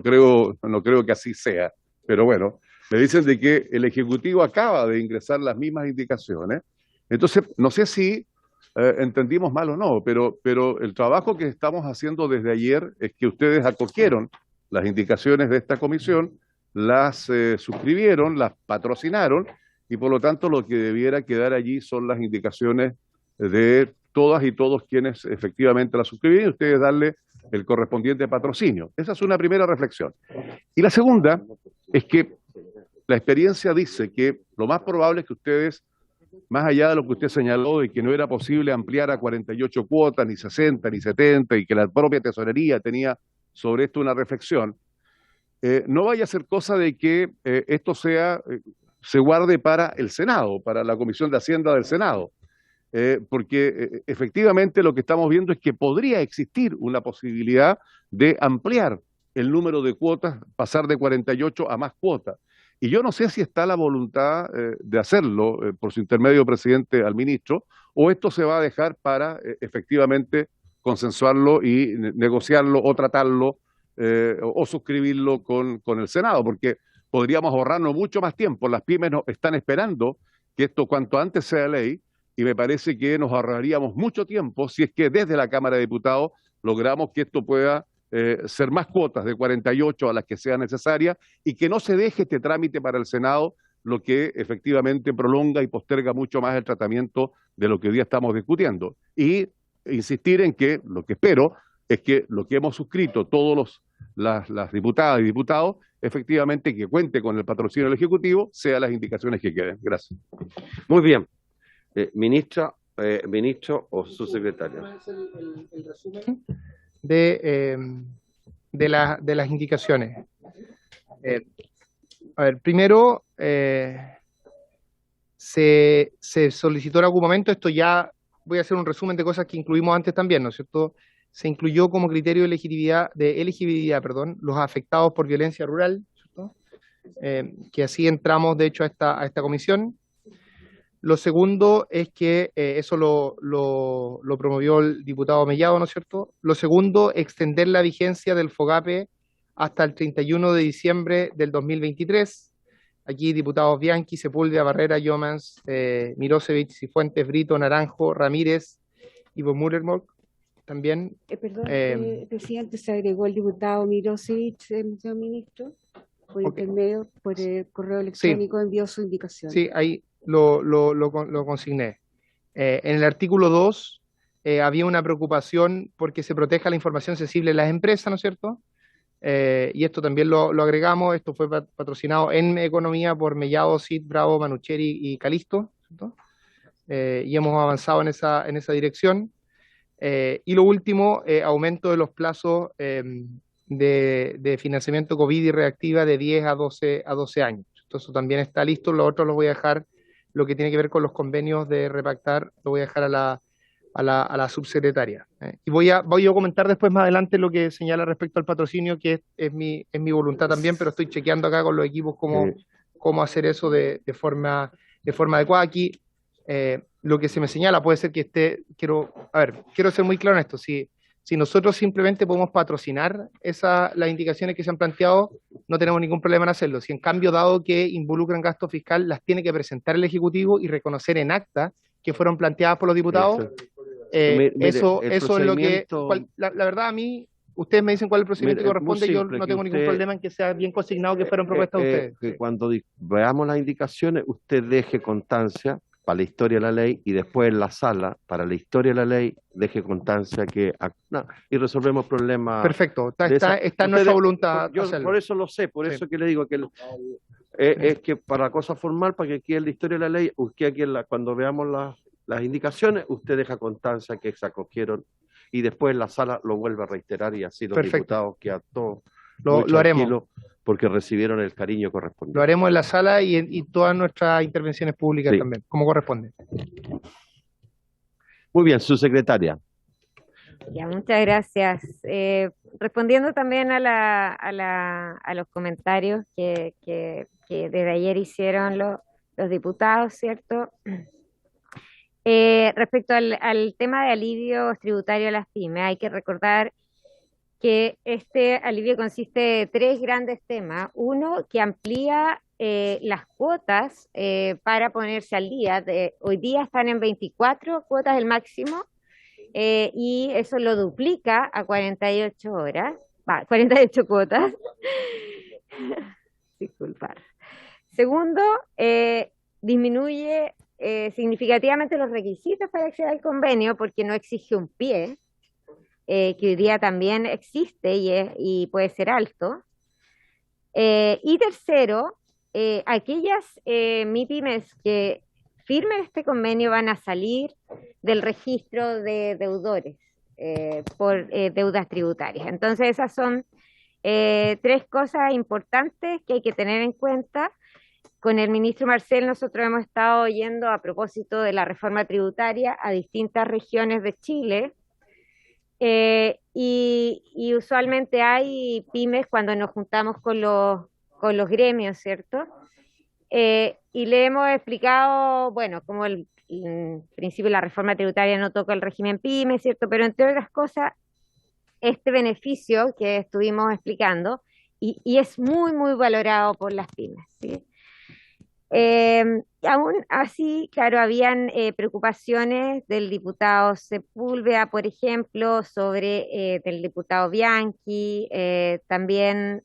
creo que así sea, pero bueno, me dicen de que el Ejecutivo acaba de ingresar las mismas indicaciones. Entonces, no sé si entendimos mal o no, pero el trabajo que estamos haciendo desde ayer es que ustedes acogieron las indicaciones de esta comisión, las suscribieron, las patrocinaron, y por lo tanto lo que debiera quedar allí son las indicaciones de todas y todos quienes efectivamente las suscribieron y ustedes darle el correspondiente patrocinio. Esa es una primera reflexión. Y la segunda es que la experiencia dice que lo más probable es que ustedes, más allá de lo que usted señaló de que no era posible ampliar a 48 cuotas, ni 60, ni 70, y que la propia tesorería tenía sobre esto una reflexión, no vaya a ser cosa de que esto se guarde para el Senado, para la Comisión de Hacienda del Senado, porque efectivamente lo que estamos viendo es que podría existir una posibilidad de ampliar el número de cuotas, pasar de 48 a más cuotas. Y yo no sé si está la voluntad de hacerlo por su intermedio, presidente, al ministro, o esto se va a dejar para efectivamente consensuarlo y negociarlo o tratarlo o suscribirlo con el Senado, porque podríamos ahorrarnos mucho más tiempo. Las pymes están esperando que esto cuanto antes sea ley, y me parece que nos ahorraríamos mucho tiempo si es que desde la Cámara de Diputados logramos que esto pueda ser más cuotas de 48 a las que sea necesaria y que no se deje este trámite para el Senado, lo que efectivamente prolonga y posterga mucho más el tratamiento de lo que hoy día estamos discutiendo. Y insistir en que lo que espero es que lo que hemos suscrito todos las diputadas y diputados, efectivamente que cuente con el patrocinio del Ejecutivo, sean las indicaciones que queden. Gracias. Muy bien. Ministro o subsecretario. El resumen de las indicaciones. A ver, primero, se solicitó en algún momento, esto ya voy a hacer un resumen de cosas que incluimos antes también, ¿no es cierto? Se incluyó como criterio de elegibilidad, los afectados por violencia rural, ¿cierto? Que así entramos, de hecho, a esta comisión. Lo segundo es que eso lo promovió el diputado Mellado, ¿no es cierto? Lo segundo, extender la vigencia del FOGAPE hasta el 31 de diciembre del 2023. Aquí diputados Bianchi, Sepúlveda, Barrera, Yomans, Mirosevich, Cifuentes, Brito, Naranjo, Ramírez y von Mullermock también. Presidente, se agregó el diputado Mirosevich, señor ministro, por intermedio, por correo electrónico, envió su indicación. Sí, ahí lo consigné. En el artículo 2 había una preocupación porque se proteja la información sensible de las empresas, ¿no es cierto? Y esto también lo agregamos. Esto fue patrocinado en Economía por Mellado, Cid, Bravo, Manucheri y Calisto, ¿cierto? Y hemos avanzado en esa dirección. Y lo último, aumento de los plazos de financiamiento COVID y reactiva de 10 a 12 años. Entonces, eso también está listo. Lo otro lo voy a dejar, lo que tiene que ver con los convenios de repactar, lo voy a dejar a la subsecretaria. Y voy a comentar después más adelante lo que señala respecto al patrocinio, que es mi voluntad también, pero estoy chequeando acá con los equipos cómo hacer eso de forma adecuada. Aquí lo que se me señala puede ser que quiero ser muy claro en esto. Si nosotros simplemente podemos patrocinar las indicaciones que se han planteado, no tenemos ningún problema en hacerlo. Si en cambio, dado que involucran gasto fiscal, las tiene que presentar el Ejecutivo y reconocer en acta que fueron planteadas por los diputados, eso es lo que... La verdad, a mí, ustedes me dicen cuál es el procedimiento que corresponde, yo no tengo ningún problema en que sea bien consignado que fueron propuestas de ustedes. Que cuando veamos las indicaciones, usted deje constancia para la historia de la ley y después en la sala, para la historia de la ley, deje constancia y resolvemos problemas. Perfecto, está en nuestra voluntad hacerlo. Por eso lo sé, por eso que le digo que es que para la cosa formal, para que aquí en la historia de la ley, usted aquí cuando veamos las indicaciones, usted deja constancia que se acogieron y después en la sala lo vuelve a reiterar y así los diputados quedan todos lo haremos. Porque recibieron el cariño correspondiente. Lo haremos en la sala y todas nuestras intervenciones públicas también, como corresponde. Muy bien, subsecretaria. Ya, muchas gracias. Respondiendo también a los comentarios que desde ayer hicieron los diputados, ¿cierto? Respecto al tema de alivios tributarios a las pymes, hay que recordar que este alivio consiste de 3 grandes temas. Uno, que amplía las cuotas para ponerse al día. Hoy día están en 24 cuotas el máximo, y eso lo duplica a 48 cuotas. disculpar. Segundo, disminuye significativamente los requisitos para acceder al convenio porque no exige un pie, que hoy día también existe y puede ser alto. Y tercero, aquellas MIPYMES que firmen este convenio van a salir del registro de deudores por deudas tributarias. Entonces esas son tres cosas importantes que hay que tener en cuenta. Con el ministro Marcel nosotros hemos estado yendo a propósito de la reforma tributaria a distintas regiones de Chile. Y usualmente hay pymes cuando nos juntamos con los gremios, ¿cierto? Y le hemos explicado, bueno, como en principio la reforma tributaria no toca el régimen pyme, ¿cierto? Pero entre otras cosas, este beneficio que estuvimos explicando, y es muy, muy valorado por las pymes, ¿sí? Aún así, claro, habían preocupaciones del diputado Sepúlveda, por ejemplo, del diputado Bianchi, también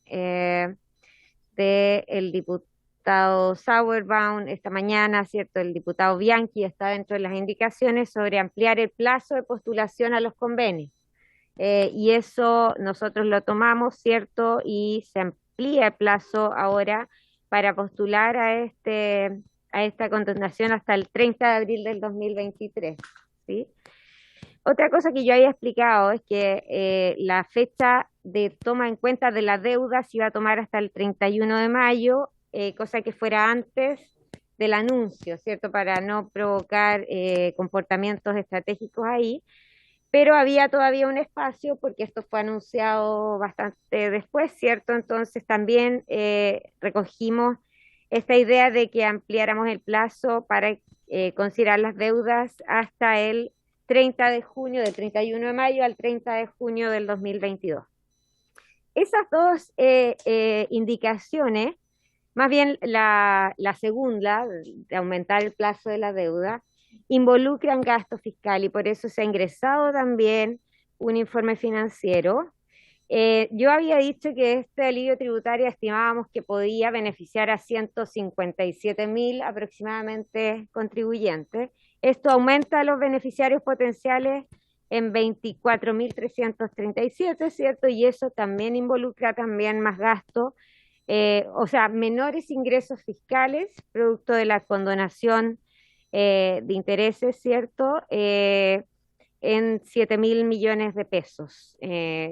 del diputado Sauerbaum esta mañana, ¿cierto? El diputado Bianchi está dentro de las indicaciones sobre ampliar el plazo de postulación a los convenios. Y eso nosotros lo tomamos, ¿cierto? Y se amplía el plazo ahora para postular a esta contratación hasta el 30 de abril del 2023, ¿sí? Otra cosa que yo había explicado es que la fecha de toma en cuenta de la deuda se iba a tomar hasta el 31 de mayo, cosa que fuera antes del anuncio, ¿cierto? Para no provocar comportamientos estratégicos ahí. Pero había todavía un espacio porque esto fue anunciado bastante después, ¿cierto? Entonces también recogimos esta idea de que ampliáramos el plazo para considerar las deudas hasta el 30 de junio, del 31 de mayo al 30 de junio del 2022. Esas dos indicaciones, más bien la segunda, de aumentar el plazo de la deuda, involucran gasto fiscal y por eso se ha ingresado también un informe financiero. Yo había dicho que este alivio tributario estimábamos que podía beneficiar a 157.000 aproximadamente contribuyentes. Esto aumenta los beneficiarios potenciales en 24.337, ¿cierto? Y eso también involucra también más gasto, o sea, menores ingresos fiscales, producto de la condonación de intereses, ¿cierto? En 7.000 millones de pesos.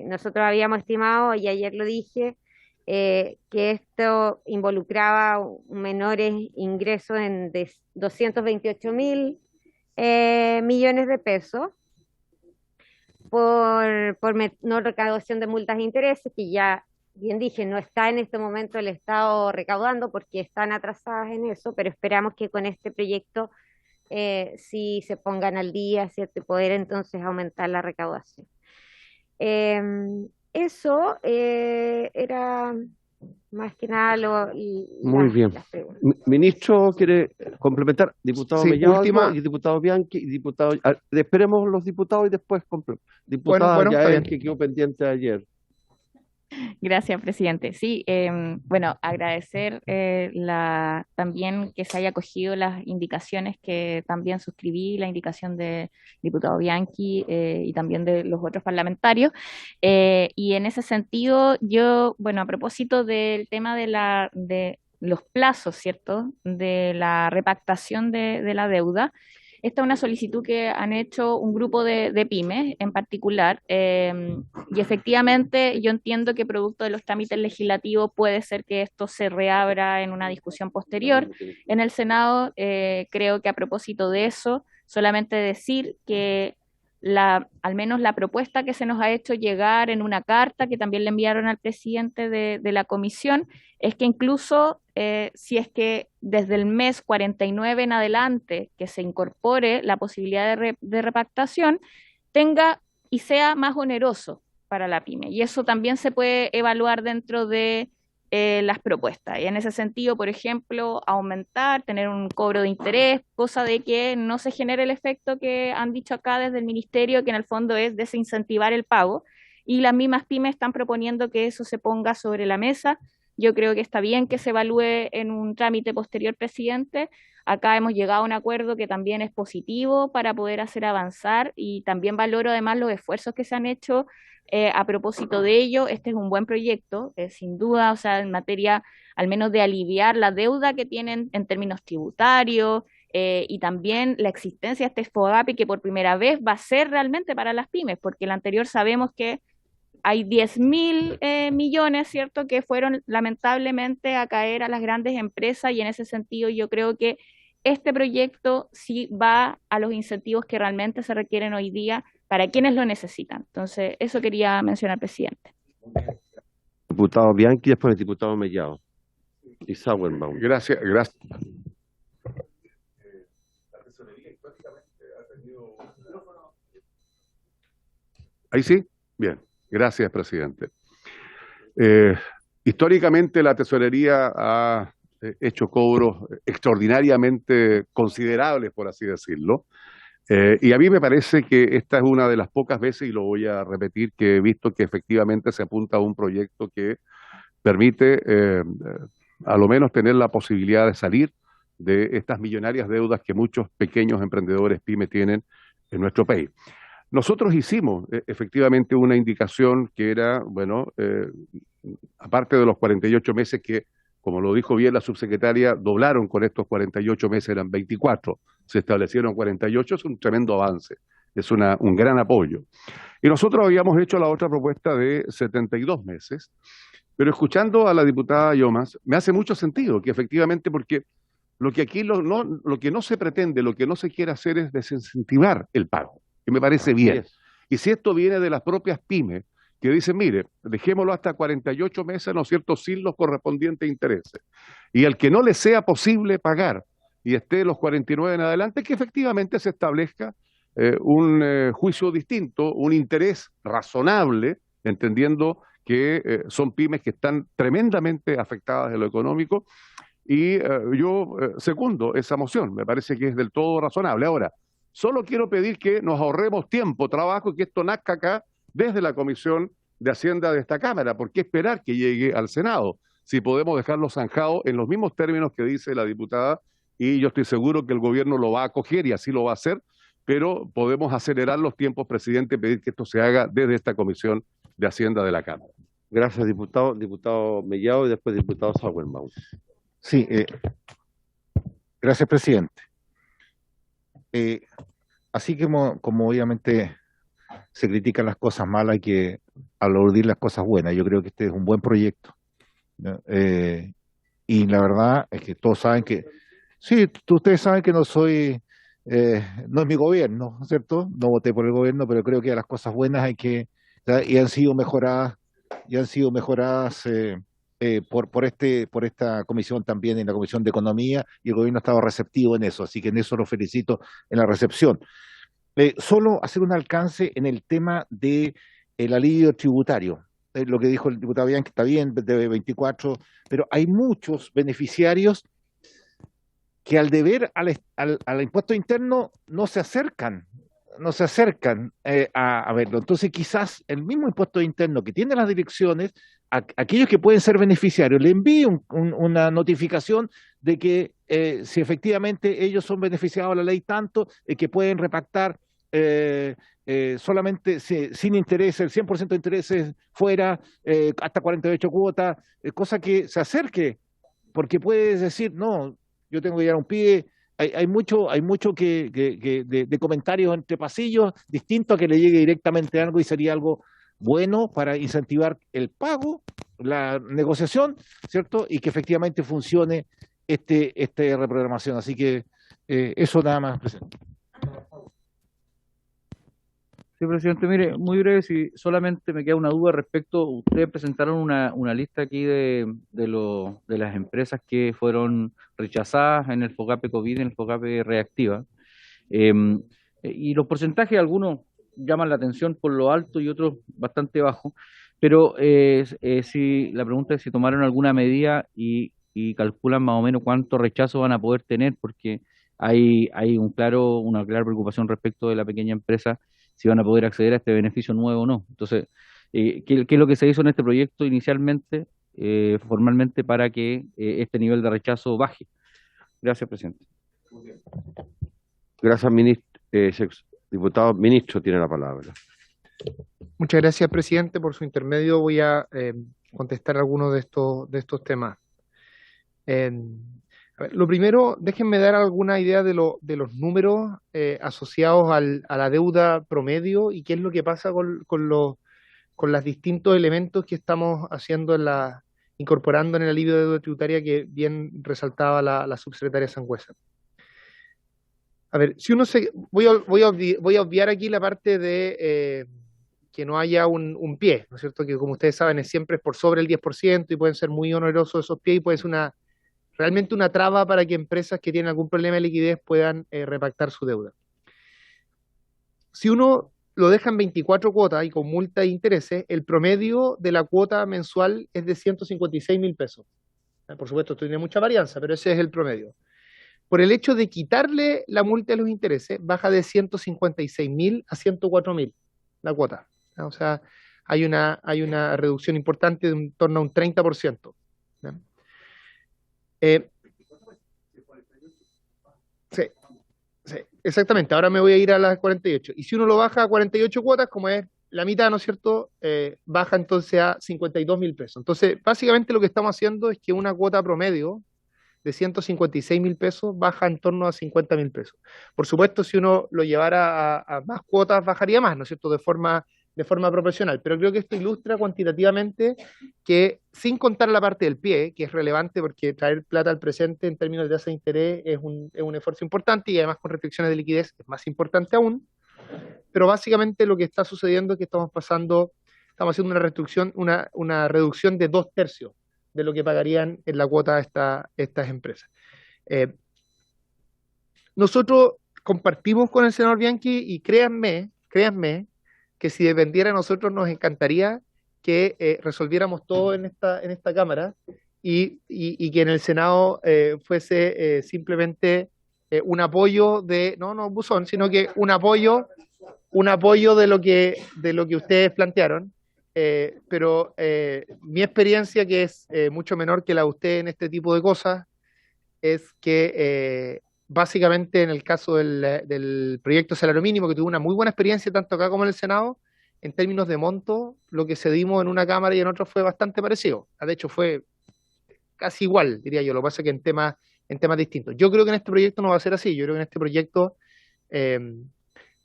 Nosotros habíamos estimado, y ayer lo dije, que esto involucraba menores ingresos de 228.000 millones de pesos por no recaudación de multas e intereses, que ya bien dije, no está en este momento el Estado recaudando porque están atrasadas en eso, pero esperamos que con este proyecto sí se pongan al día, ¿cierto? Y poder entonces aumentar la recaudación. Eso era más que nada Muy bien. las preguntas. Ministro, ¿quiere complementar? Diputado Sí, Mellado última. y diputado Bianchi y diputado... esperemos los diputados y después... Diputada Bueno, está Yael, bien. que quedó pendiente ayer. Gracias, presidente. Sí, bueno, agradecer también que se haya acogido las indicaciones que también suscribí, la indicación del diputado Bianchi y también de los otros parlamentarios. Y en ese sentido, yo, bueno, a propósito del tema de los plazos, ¿cierto?, de la repactación de la deuda. Esta es una solicitud que han hecho un grupo de pymes en particular, y efectivamente yo entiendo que producto de los trámites legislativos puede ser que esto se reabra en una discusión posterior. En el Senado, creo que a propósito de eso, solamente decir que al menos la propuesta que se nos ha hecho llegar en una carta que también le enviaron al presidente de la comisión, es que incluso si es que desde el mes 49 en adelante que se incorpore la posibilidad de repactación, tenga y sea más oneroso para la pyme. Y eso también se puede evaluar dentro de las propuestas. Y en ese sentido, por ejemplo, aumentar, tener un cobro de interés, cosa de que no se genere el efecto que han dicho acá desde el ministerio, que en el fondo es desincentivar el pago. Y las mismas pymes están proponiendo que eso se ponga sobre la mesa Yo creo que está bien que se evalúe en un trámite posterior, presidente. Acá hemos llegado a un acuerdo que también es positivo para poder hacer avanzar y también valoro además los esfuerzos que se han hecho a propósito de ello. Este es un buen proyecto, sin duda, o sea, en materia al menos de aliviar la deuda que tienen en términos tributarios, y también la existencia de este FOGAPE que por primera vez va a ser realmente para las pymes, porque el anterior sabemos que hay 10.000 millones, ¿cierto?, que fueron lamentablemente a caer a las grandes empresas, y en ese sentido yo creo que este proyecto sí va a los incentivos que realmente se requieren hoy día para quienes lo necesitan. Entonces, eso quería mencionar, presidente. Diputado Bianchi, después el diputado Mellado. Y Sauerbaum. Gracias, gracias. Ahí sí, bien, gracias, presidente. Históricamente la tesorería ha hecho cobros extraordinariamente considerables, por así decirlo, y a mí me parece que esta es una de las pocas veces, y lo voy a repetir, que he visto que efectivamente se apunta a un proyecto que permite a lo menos tener la posibilidad de salir de estas millonarias deudas que muchos pequeños emprendedores pyme tienen en nuestro país. Nosotros hicimos efectivamente una indicación que era, bueno, aparte de los 48 meses que, como lo dijo bien la subsecretaria, doblaron con estos 48 meses, eran 24, se establecieron 48, es un tremendo avance, es un gran apoyo. Y nosotros habíamos hecho la otra propuesta de 72 meses, pero escuchando a la diputada Llomas, me hace mucho sentido que efectivamente, porque lo que aquí lo que no se pretende, lo que no se quiere hacer es desincentivar el pago, que me parece bien. Y si esto viene de las propias pymes, que dicen, mire, dejémoslo hasta 48 meses, ¿no es cierto?, sin los correspondientes intereses. Y al que no le sea posible pagar y esté los 49 en adelante, que efectivamente se establezca un juicio distinto, un interés razonable, entendiendo que son pymes que están tremendamente afectadas en lo económico, y yo secundo esa moción, me parece que es del todo razonable. Ahora, solo quiero pedir que nos ahorremos tiempo, trabajo, y que esto nazca acá desde la Comisión de Hacienda de esta Cámara. ¿Por qué esperar que llegue al Senado? Si podemos dejarlo zanjado en los mismos términos que dice la diputada, y yo estoy seguro que el gobierno lo va a acoger y así lo va a hacer, pero podemos acelerar los tiempos, presidente, pedir que esto se haga desde esta Comisión de Hacienda de la Cámara. Gracias, diputado. Diputado Mellado y después diputado Sauerbaum. Sí, gracias, presidente. Así como obviamente se critican las cosas malas, hay que aplaudir las cosas buenas. Yo creo que este es un buen proyecto, ¿no? Y la verdad es que todos saben que, sí, ustedes saben que no soy, no es mi gobierno, ¿cierto? No voté por el gobierno, pero creo que las cosas buenas hay que, y han sido mejoradas, por esta comisión también, en la Comisión de Economía, y el gobierno ha estado receptivo en eso, así que en eso lo felicito en la recepción. Solo hacer un alcance en el tema del alivio tributario. Lo que dijo el diputado Bianchi está bien, de 24, pero hay muchos beneficiarios que al deber al impuesto interno no se acercan a verlo. Entonces quizás el mismo impuesto interno que tiene las direcciones, aquellos que pueden ser beneficiarios, le envíe una notificación de que si efectivamente ellos son beneficiados de la ley tanto, que pueden repactar solamente sin intereses, el 100% de intereses fuera, hasta 48 cuotas, cosa que se acerque, porque puedes decir, no, yo tengo que llevar un pie. Hay mucho de comentarios entre pasillos distinto a que le llegue directamente algo, y sería algo bueno para incentivar el pago, la negociación, ¿cierto? Y que efectivamente funcione esta reprogramación. Así que eso nada más, presidente. Sí, presidente, mire, muy breve, si solamente me queda una duda respecto, ustedes presentaron una lista aquí de las empresas que fueron rechazadas en el FOGAPE COVID, en el FOGAPE Reactiva, y los porcentajes, algunos llaman la atención por lo alto y otros bastante bajo, pero si la pregunta es si tomaron alguna medida y calculan más o menos cuánto rechazo van a poder tener, porque hay una clara preocupación respecto de la pequeña empresa, si van a poder acceder a este beneficio nuevo o no. Entonces, ¿qué es lo que se hizo en este proyecto inicialmente? formalmente para que este nivel de rechazo baje. Gracias, presidente. Gracias, diputado. Ministro tiene la palabra. Muchas gracias, presidente. Por su intermedio voy a contestar algunos de estos temas. A ver, lo primero, déjenme dar alguna idea de los números asociados a la deuda promedio y qué es lo que pasa con los distintos elementos que estamos haciendo incorporando en el alivio de deuda tributaria que bien resaltaba la subsecretaria Sangüesa. A ver, si uno voy a obviar aquí la parte de que no haya un pie, ¿no es cierto? Que como ustedes saben siempre es por sobre el 10% y pueden ser muy onerosos esos pies y puede ser realmente una traba para que empresas que tienen algún problema de liquidez puedan repactar su deuda. Si uno lo deja en 24 cuotas y con multa e intereses, el promedio de la cuota mensual es de 156.000 pesos. Por supuesto, esto tiene mucha varianza, pero ese es el promedio. Por el hecho de quitarle la multa a los intereses, baja de 156.000 a 104.000 la cuota. O sea, hay una reducción importante de en torno a un 30%. Sí, exactamente. Ahora me voy a ir a las 48. Y si uno lo baja a 48 cuotas, como es la mitad, ¿no es cierto? Baja entonces a 52.000 pesos. Entonces, básicamente lo que estamos haciendo es que una cuota promedio de 156.000 pesos baja en torno a 50.000 pesos. Por supuesto, si uno lo llevara a más cuotas, bajaría más, ¿no es cierto? De forma proporcional. Pero creo que esto ilustra cuantitativamente que, sin contar la parte del pie, que es relevante porque traer plata al presente en términos de tasa de interés es un esfuerzo importante y además con restricciones de liquidez es más importante aún. Pero básicamente lo que está sucediendo es que estamos haciendo una reducción de 2/3 de lo que pagarían en la cuota estas empresas. Nosotros compartimos con el senador Bianchi y créanme que si dependiera de nosotros nos encantaría que resolviéramos todo en esta Cámara y que en el Senado fuese simplemente un apoyo no buzón, sino que un apoyo de lo que ustedes plantearon. Pero mi experiencia, que es mucho menor que la de usted en este tipo de cosas, es que básicamente en el caso del proyecto Salario Mínimo, que tuvo una muy buena experiencia tanto acá como en el Senado, en términos de monto, lo que cedimos en una Cámara y en otra fue bastante parecido. De hecho, fue casi igual, diría yo, lo que pasa es que en temas distintos. Yo creo que en este proyecto no va a ser así. Yo creo que en este proyecto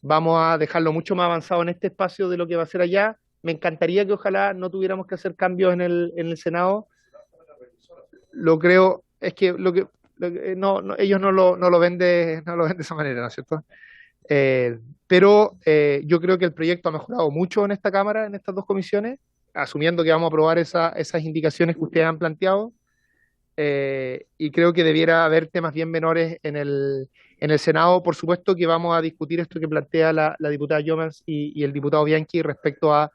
vamos a dejarlo mucho más avanzado en este espacio de lo que va a ser allá. Me encantaría que ojalá no tuviéramos que hacer cambios en el Senado. Lo creo, es que ellos no lo ven de esa manera, ¿no es cierto? Pero yo creo que el proyecto ha mejorado mucho en esta Cámara, en estas dos comisiones, asumiendo que vamos a aprobar esas indicaciones que ustedes han planteado. Y creo que debiera haber temas bien menores en el Senado. Por supuesto que vamos a discutir esto que plantea la diputada Jomers y el diputado Bianchi respecto a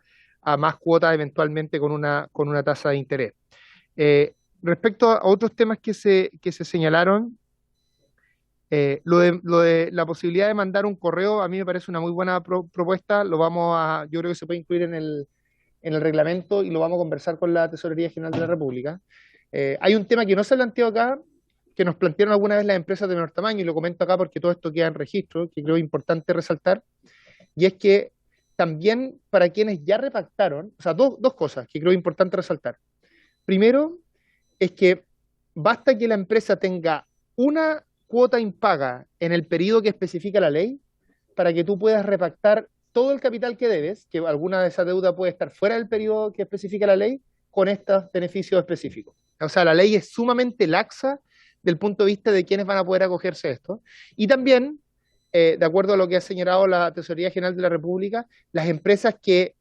más cuotas eventualmente con una tasa de interés. Respecto a otros temas que se señalaron, lo de la posibilidad de mandar un correo a mí me parece una muy buena propuesta. Yo creo que se puede incluir en el reglamento y lo vamos a conversar con la Tesorería General de la República. Hay un tema que no se planteó acá, que nos plantearon alguna vez las empresas de menor tamaño, y lo comento acá porque todo esto queda en registro, que creo importante resaltar, y es que también para quienes ya repactaron, o sea, dos cosas que creo importante resaltar. Primero, es que basta que la empresa tenga una cuota impaga en el periodo que especifica la ley para que tú puedas repactar todo el capital que debes, que alguna de esa deuda puede estar fuera del periodo que especifica la ley, con estos beneficios específicos. O sea, la ley es sumamente laxa del punto de vista de quiénes van a poder acogerse a esto. Y también, de acuerdo a lo que ha señalado la Tesorería General de la República, las empresas que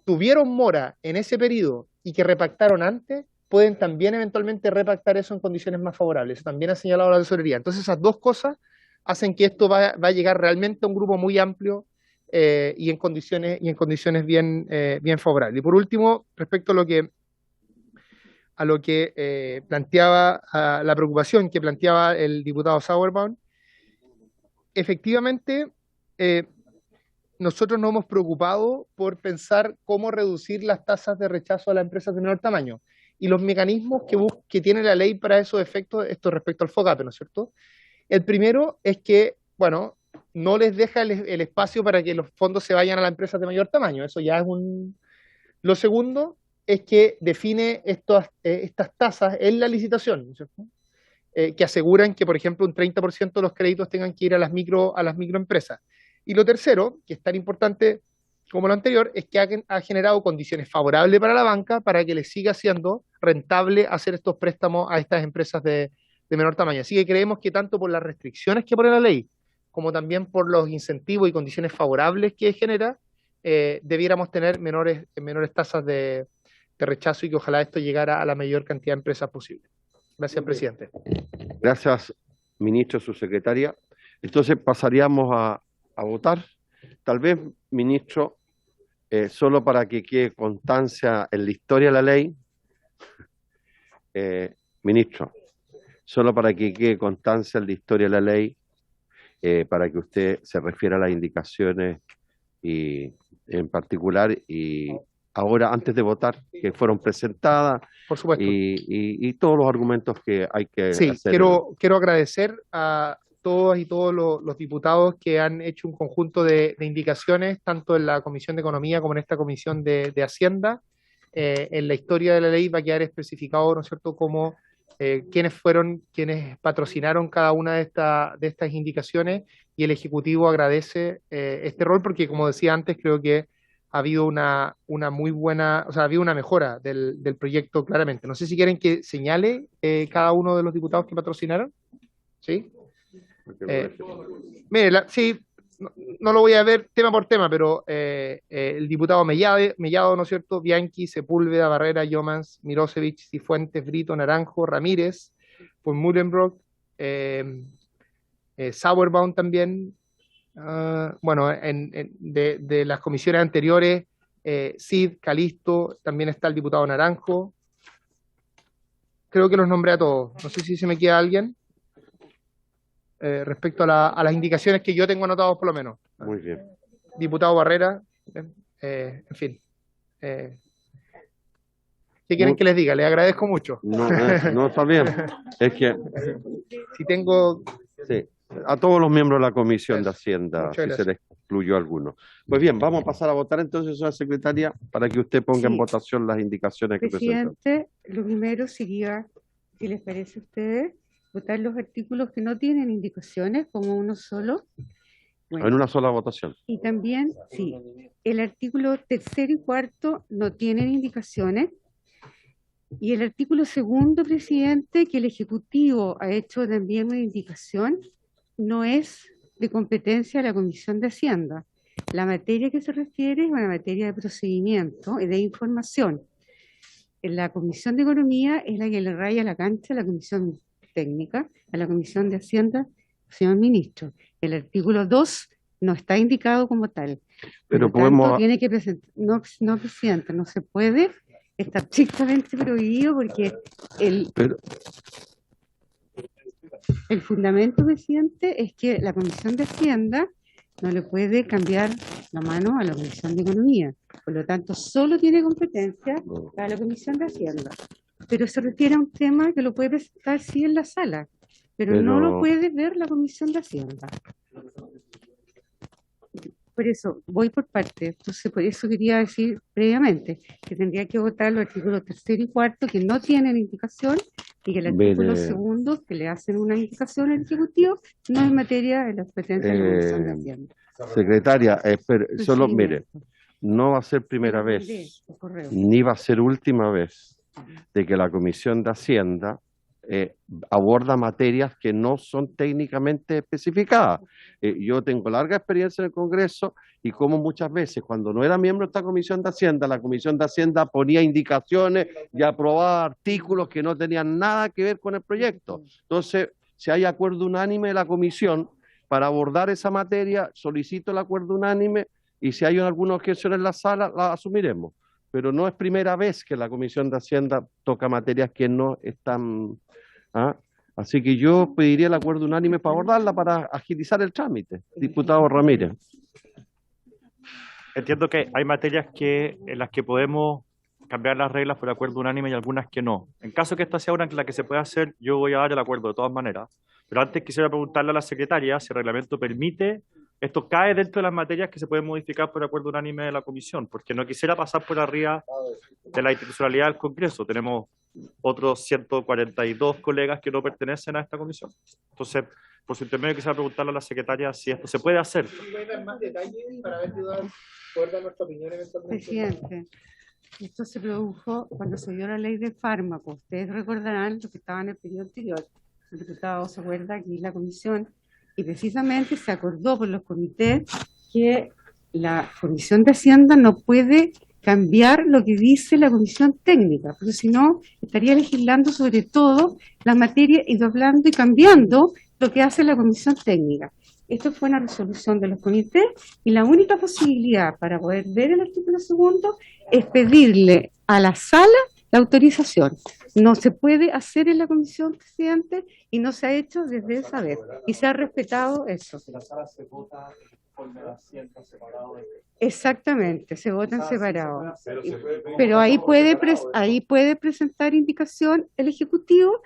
tuvieron mora en ese periodo y que repactaron antes, pueden también eventualmente repactar eso en condiciones más favorables. Eso también ha señalado la Tesorería. Entonces, esas dos cosas hacen que esto va a llegar realmente a un grupo muy amplio y en condiciones bien favorables. Y por último, respecto a lo que planteaba, la preocupación que planteaba el diputado Sauerbaum, efectivamente, nosotros nos hemos preocupado por pensar cómo reducir las tasas de rechazo a las empresas de menor tamaño. y los mecanismos que tiene la ley para esos efectos, esto respecto al FOGAPE, ¿no es cierto? El primero es que, bueno, no les deja el espacio para que los fondos se vayan a las empresas de mayor tamaño, eso ya es un... Lo segundo es que define estas tasas en la licitación, ¿no es cierto? Que aseguran que, por ejemplo, un 30% de los créditos tengan que ir a las microempresas. Y lo tercero, que es tan importante como lo anterior, es que ha generado condiciones favorables para la banca para que les siga siendo rentable hacer estos préstamos a estas empresas de menor tamaño. Así que creemos que tanto por las restricciones que pone la ley, como también por los incentivos y condiciones favorables que genera, debiéramos tener menores tasas de rechazo y que ojalá esto llegara a la mayor cantidad de empresas posible. Gracias, presidente. Gracias, ministro, subsecretaria. Entonces pasaríamos a votar. Tal vez, ministro, solo para que quede constancia en la historia de la ley, ministro, solo para que quede constancia en la historia de la ley, para que usted se refiera a las indicaciones y en particular y ahora antes de votar que fueron presentadas, por supuesto, y todos los argumentos que hay que sí, hacer. Quiero agradecer a todas y todos los diputados que han hecho un conjunto de indicaciones, tanto en la Comisión de Economía como en esta Comisión de Hacienda. En la historia de la ley va a quedar especificado, ¿no es cierto?, cómo quiénes fueron quienes patrocinaron cada una de estas indicaciones, y el Ejecutivo agradece este rol porque, como decía antes, creo que ha habido una muy buena, o sea, ha habido una mejora del proyecto claramente. No sé si quieren que señale cada uno de los diputados que patrocinaron. ¿Sí? Mire, sí, no lo voy a ver tema por tema, pero el diputado Mellado, ¿no es cierto?, Bianchi, Sepúlveda, Barrera, Yomans, Mirosevic, Cifuentes, Brito, Naranjo, Ramírez, von Mullenbrock, Sauerbaum también, bueno, de las comisiones anteriores, Cid, Calisto, también está el diputado Naranjo. Creo que los nombré a todos. No sé si se me queda alguien. Respecto a las indicaciones que yo tengo anotadas por lo menos. Muy bien. Diputado Barrera, en fin. ¿Qué quieren que les diga? Les agradezco mucho. No está bien. Es que... Si tengo... Sí, a todos los miembros de la Comisión de Hacienda, si se les excluyó alguno. Pues bien, vamos a pasar a votar entonces, señora secretaria, para que usted ponga en votación las indicaciones que presentó. Presidente, lo primero sería, si les parece a ustedes, votar los artículos que no tienen indicaciones como uno solo. Bueno, en una sola votación. Y también, sí, el artículo 3º y 4º no tienen indicaciones. Y el artículo 2º, presidente, que el Ejecutivo ha hecho también una indicación, no es de competencia de la Comisión de Hacienda. La materia que se refiere es una materia de procedimiento y de información. En la Comisión de Economía es la que le raya la cancha a la Comisión Técnica, a la Comisión de Hacienda, señor ministro. El artículo 2 no está indicado como tal. Pero por lo podemos... tanto, tiene que presentar, no, presidente, no se puede, está estrictamente prohibido porque el fundamento, presidente, es que la Comisión de Hacienda no le puede cambiar la mano a la Comisión de Economía. Por lo tanto, solo tiene competencia a la Comisión de Hacienda. Pero se refiere a un tema que lo puede presentar sí en la sala, pero no lo puede ver la Comisión de Hacienda. Por eso, voy por partes. Entonces, por eso quería decir previamente que tendría que votar los artículos 3º y 4º que no tienen indicación, y que el artículo 2º, que le hacen una indicación al Ejecutivo, no es materia de la competencia de la Comisión de Hacienda. Secretaria, solo mire, no va a ser primera vez, ni va a ser última vez, de que la Comisión de Hacienda aborda materias que no son técnicamente especificadas. Yo tengo larga experiencia en el Congreso y como muchas veces cuando no era miembro de esta Comisión de Hacienda, la Comisión de Hacienda ponía indicaciones y aprobaba artículos que no tenían nada que ver con el proyecto. Entonces, si hay acuerdo unánime de la Comisión para abordar esa materia, solicito el acuerdo unánime y si hay alguna objeción en la sala, la asumiremos. Pero no es primera vez que la Comisión de Hacienda toca materias que no están... Así que yo pediría el acuerdo unánime para abordarla, para agilizar el trámite. Diputado Ramírez. Entiendo que hay materias en las que podemos cambiar las reglas por acuerdo unánime y algunas que no. En caso que esta sea una en la que se pueda hacer, yo voy a dar el acuerdo de todas maneras. Pero antes quisiera preguntarle a la secretaria si el reglamento permite, esto cae dentro de las materias que se pueden modificar por acuerdo unánime de la comisión, porque no quisiera pasar por arriba de la institucionalidad del Congreso. Tenemos otros 142 colegas que no pertenecen a esta comisión. Entonces, por su intermedio quisiera preguntarle a la secretaria si esto se puede hacer. ¿Puede dar más detalles para ver si poder dar nuestra opinión eventualmente? Presidente, esto se produjo cuando se dio la ley de fármacos. Ustedes recordarán lo que estaba en el periodo anterior. El diputado se acuerda aquí en la comisión y precisamente se acordó por los comités que la Comisión de Hacienda no puede cambiar lo que dice la Comisión Técnica, porque si no estaría legislando sobre todo las materias y doblando y cambiando lo que hace la Comisión Técnica. Esto fue una resolución de los comités y la única posibilidad para poder ver el artículo segundo es pedirle a la sala la autorización. No se puede hacer en la comisión, presidente, y no se ha hecho desde esa vez. Y se ha respetado eso. La sala se vota conforme a asientos separados. Exactamente, se votan separados. Pero ahí puede presentar indicación el Ejecutivo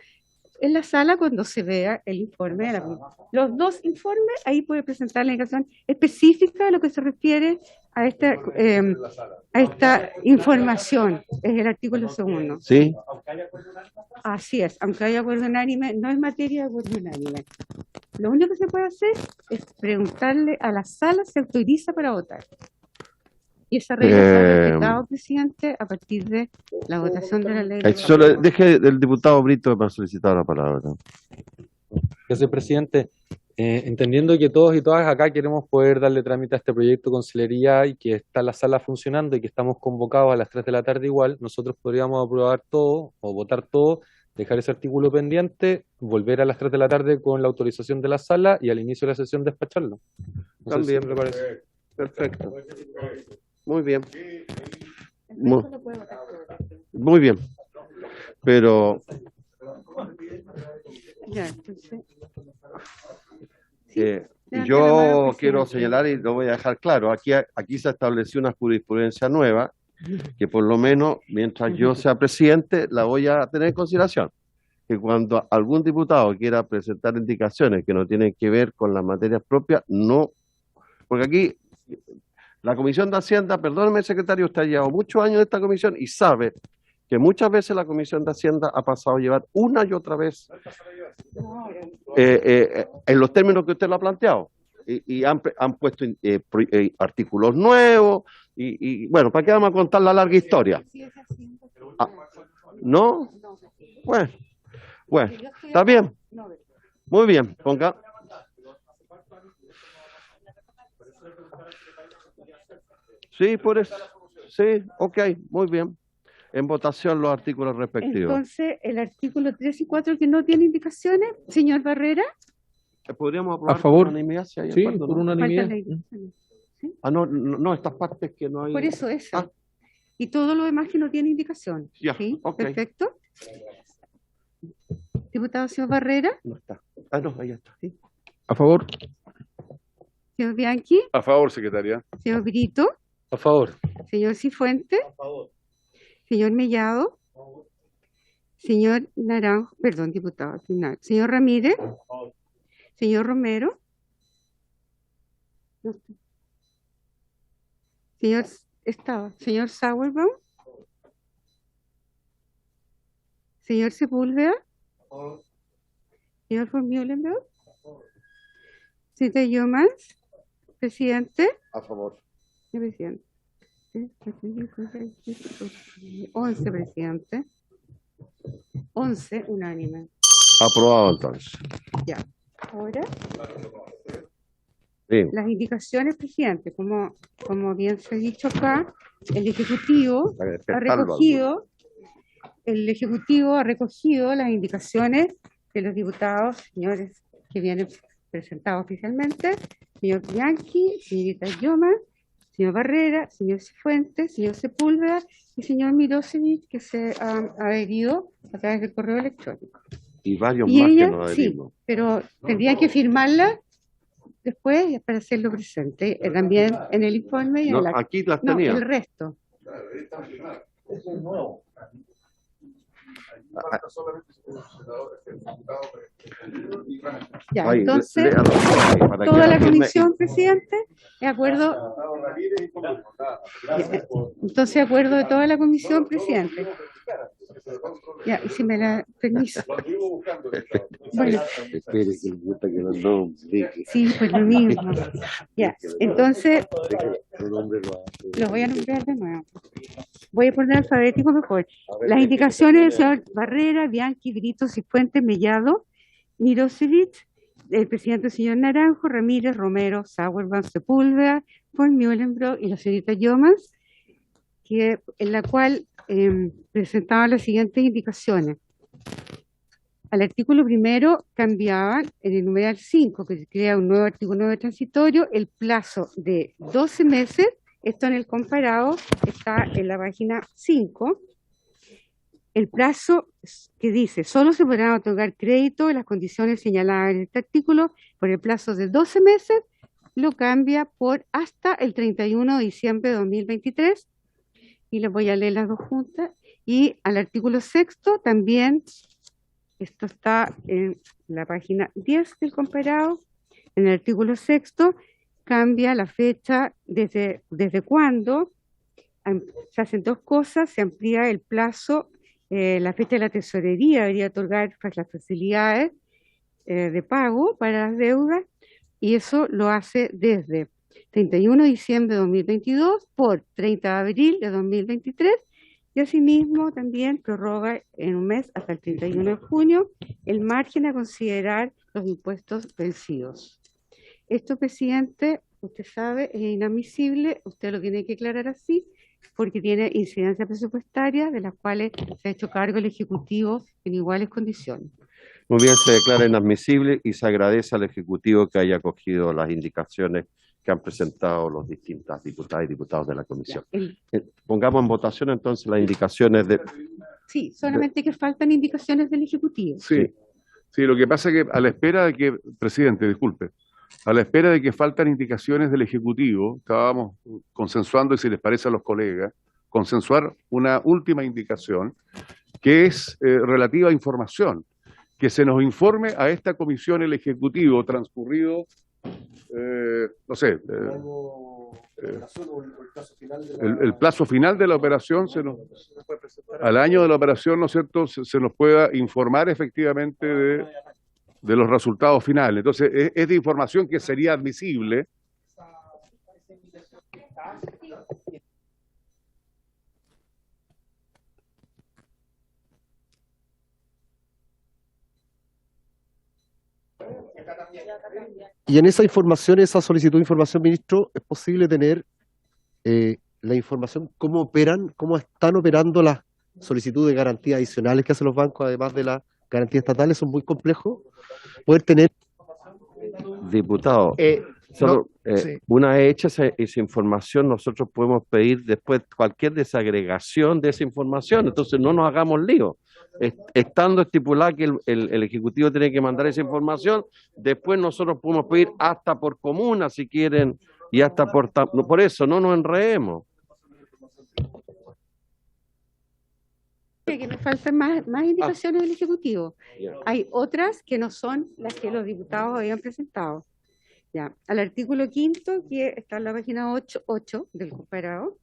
en la sala cuando se vea el informe de la comisión. Los dos informes, ahí puede presentar la indicación específica a lo que se refiere a esta información, es el artículo segundo. ¿Sí? Así es, aunque haya acuerdo unánime, no es materia de acuerdo unánime. Lo único que se puede hacer es preguntarle a la sala si autoriza para votar. Y esa regla se ha respetado, presidente, a partir de la votación de la ley. Solo deje el diputado Brito para solicitar la palabra. Gracias, presidente. Entendiendo que todos y todas acá queremos poder darle trámite a este proyecto con celeridad y que está la sala funcionando y que estamos convocados a las 3 de la tarde igual, nosotros podríamos aprobar todo o votar todo, dejar ese artículo pendiente, volver a las 3 de la tarde con la autorización de la sala y al inicio de la sesión despacharlo. No sé También si le parece. Perfecto. Muy bien. Muy bien. Pero Ya, entonces, yo quiero señalar y lo voy a dejar claro, aquí se estableció una jurisprudencia nueva que por lo menos mientras yo sea presidente la voy a tener en consideración, que cuando algún diputado quiera presentar indicaciones que no tienen que ver con las materias propias, no, porque aquí la Comisión de Hacienda, perdóneme secretario, usted ha llevado muchos años en esta comisión y sabe que muchas veces la Comisión de Hacienda ha pasado a llevar una y otra vez en los términos que usted lo ha planteado y han puesto artículos nuevos y bueno, ¿para qué vamos a contar la larga historia? ¿No? Bueno, está bien, muy bien, ponga. Sí, por eso, sí, ok, muy bien. En votación los artículos respectivos. entonces, el artículo 3 y 4 que no tiene indicaciones, señor Barrera. ¿Podríamos aprobar A favor. por unanimidad? Si hay Sí, acuerdo, por ¿no? unanimidad. Falta la indicación. Ah, no, estas partes que no hay. Por eso, eso. Ah. Y todo lo demás que no tiene indicación. Ya, ¿Sí? ok. Perfecto. Diputado señor Barrera, No está. Ah, no, ahí está. Sí. A favor. señor Bianchi, A favor, secretaria. señor Brito, A favor. señor Cifuentes, señor Mellado, señor Naranjo, perdón, diputado, al final, señor Ramírez, señor Romero, no está. Señor Sauerbaum, señor Sepúlveda, señor von Mühlenberg, señor Yomans, presidente, A favor. señor presidente. 11 presidente, 11 unánime. Aprobado entonces. Ya. Ahora, Sí. las indicaciones, presidente, como bien se ha dicho acá, el Ejecutivo ha recogido las indicaciones de los diputados, señores que vienen presentados oficialmente, señor Bianchi, señorita Yoma, señor Barrera, señor Cifuentes, señor Sepúlveda y señor Mirosevic, que se ha adherido a través del correo electrónico. Y varios Y más ella, que nos sí, adherimos. pero tendría que firmarla después para hacerlo presente, también en el informe y en No, el acta. aquí las No, tenía. el resto. Ya, Ay, entonces, léalo, para que toda la firme. comisión, presidente, de acuerdo. Entonces, de acuerdo de toda la comisión, presidente. Ya, y si me la permiso. Bueno, Espere, que gusta que los nombres. sí, pues lo mismo. Ya, entonces, lo voy a nombrar de nuevo. Voy a poner alfabético mejor. Las indicaciones del señor Barrera, Bianchi, Brito, Cifuentes, Mellado, Mirosevic, el presidente señor Naranjo, Ramírez, Romero, Sauerban, Sepúlveda, von Mühlenbrock y la señorita Yomans, en la cual presentaban las siguientes indicaciones. Al artículo primero cambiaban en el numeral 5, que se crea un nuevo artículo 9 transitorio, el plazo de 12 meses, esto en el comparado está en la página 5, el plazo que dice, solo se podrán otorgar crédito en las condiciones señaladas en este artículo por el plazo de 12 meses, lo cambia por hasta el 31 de diciembre de 2023, y les voy a leer las dos juntas, y al artículo sexto también, esto está en la página 10 del comparado, en el artículo sexto cambia la fecha desde cuándo, se hacen dos cosas, se amplía el plazo, la fecha de la tesorería debería otorgar las facilidades de pago para las deudas, y eso lo hace desde 31 de diciembre de 2022 por 30 de abril de 2023, y asimismo también prorroga en un mes hasta el 31 de junio el margen a considerar los impuestos vencidos. Esto, presidente, usted sabe, es inadmisible, usted lo tiene que aclarar así, porque tiene incidencia presupuestaria de las cuales se ha hecho cargo el Ejecutivo en iguales condiciones. Muy bien, se declara inadmisible y se agradece al Ejecutivo que haya acogido las indicaciones que han presentado los distintas diputadas y diputados de la comisión. Pongamos en votación entonces las indicaciones de... Sí, solamente que faltan indicaciones del Ejecutivo. Sí, sí, lo que pasa es que a la espera de que, presidente, disculpe, a la espera de que faltan indicaciones del Ejecutivo, estábamos consensuando, y si les parece a los colegas, consensuar una última indicación que es relativa a información, que se nos informe a esta comisión el Ejecutivo transcurrido, no sé, el plazo final de la operación, al año de la operación, ¿no es cierto?, se nos pueda informar efectivamente de los resultados finales. Entonces, es de información que sería admisible. Y en esa información, esa solicitud de información, ministro, es posible tener la información, cómo operan, cómo están operando las solicitudes de garantías adicionales que hacen los bancos, además de las garantías estatales, son muy complejos. Poder tener... Diputado, sí. una vez hecha esa información, nosotros podemos pedir después cualquier desagregación de esa información, entonces no nos hagamos lío. Estando estipulado que el Ejecutivo tiene que mandar esa información, después nosotros podemos pedir hasta por comuna, si quieren, y hasta por eso, no nos enredemos. Que me faltan más indicaciones del Ejecutivo. Hay otras que no son las que los diputados habían presentado. Ya, al artículo 5, que está en la página 8 del comparado,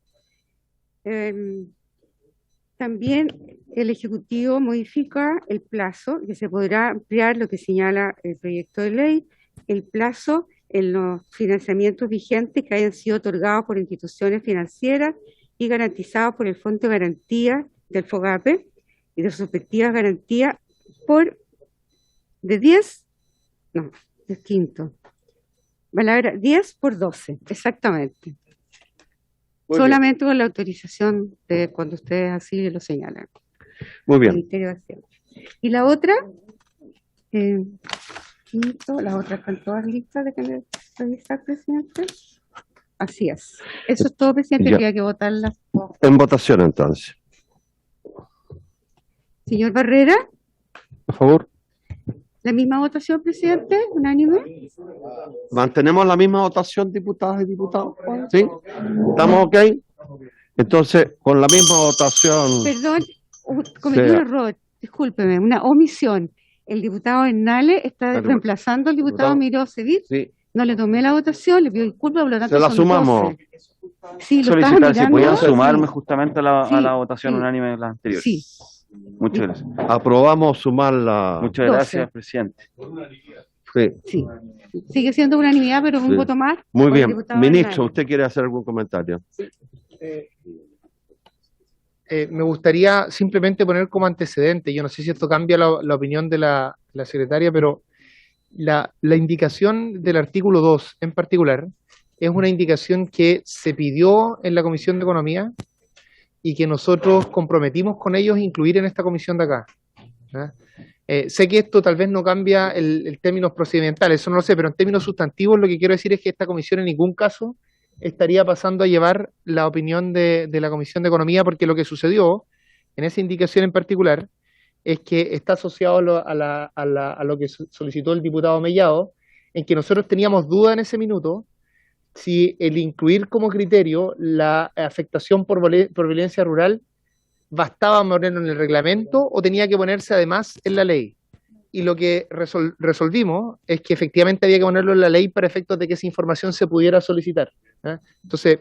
también el Ejecutivo modifica el plazo, que se podrá ampliar lo que señala el proyecto de ley, el plazo en los financiamientos vigentes que hayan sido otorgados por instituciones financieras y garantizados por el Fondo de Garantía del FOGAPE y de sus respectivas garantías del quinto. Palabra 10 por 12, exactamente. Muy Solamente con la autorización de cuando ustedes así lo señalan. Muy bien. Ministerio de Hacienda. Y la otra, quinto, las otras están todas listas de que revisar, presidente. Así es. Eso es todo, presidente, Ya. que hay que votarlas. En votación entonces. Señor Barrera, Por favor. la misma votación, presidente, unánime. ¿Mantenemos la misma votación, diputadas y diputados? ¿Sí? ¿Estamos ok? Entonces, con la misma votación, Perdón, cometí un sea- error, discúlpeme, una omisión. El diputado Hernale está Vale, reemplazando al diputado diputado. Miró Cedit. sí, No le tomé la votación, le pido disculpas, por lo tanto se la son sumamos. 12. Sí, lo estaba Solicitar si mirando. podían Sí. sumarme justamente a la Sí, votación sí. unánime de las anteriores. Sí, Muchas gracias. Aprobamos sumar la... Muchas 12. gracias, presidente. Sí, sí. Sigue siendo unanimidad, pero un Sí. voto más. muy por el bien. diputado Ministro, Hernale. ¿usted quiere hacer algún comentario? Me gustaría simplemente poner como antecedente, yo no sé si esto cambia la opinión de la secretaria, pero la indicación del artículo 2 en particular es una indicación que se pidió en la Comisión de Economía y que nosotros comprometimos con ellos incluir en esta comisión de acá. ¿Ya? Sé que esto tal vez no cambia el términos procedimentales, eso no lo sé, pero en términos sustantivos lo que quiero decir es que esta comisión en ningún caso estaría pasando a llevar la opinión de la Comisión de Economía, porque lo que sucedió en esa indicación en particular es que está asociado a lo que solicitó el diputado Mellado, en que nosotros teníamos duda en ese minuto si el incluir como criterio la afectación por violencia rural bastaba ponerlo en el reglamento o tenía que ponerse además en la ley. Y lo que resolvimos es que efectivamente había que ponerlo en la ley para efectos de que esa información se pudiera solicitar. ¿Eh? Entonces,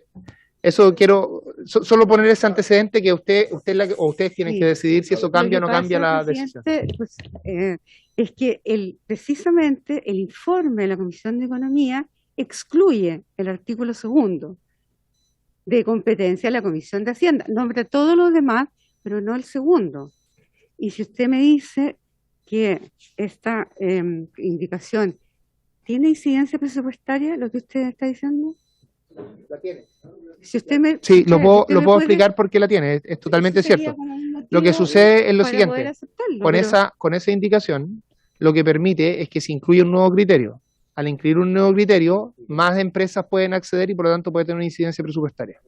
eso quiero solo poner ese antecedente que ustedes tienen Sí. que decidir si eso Lo cambia o que no cambia pasa, la decisión. presidente, pues, es que precisamente el informe de la Comisión de Economía excluye el artículo 2 de competencia de la Comisión de Hacienda. Nombra todos los demás, pero no el segundo. Y si usted me dice que esta indicación tiene incidencia presupuestaria, lo que usted está diciendo. Si usted me, Sí, lo si puedo, usted lo me puedo puede- explicar porque la tiene, es totalmente eso sería cierto. como un Lo que motivo sucede es lo para poder siguiente, aceptarlo, con pero- con esa indicación, lo que permite es que se incluya un nuevo criterio. Al incluir un nuevo criterio, más empresas pueden acceder y por lo tanto puede tener una incidencia presupuestaria.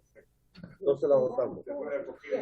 Entonces la votamos.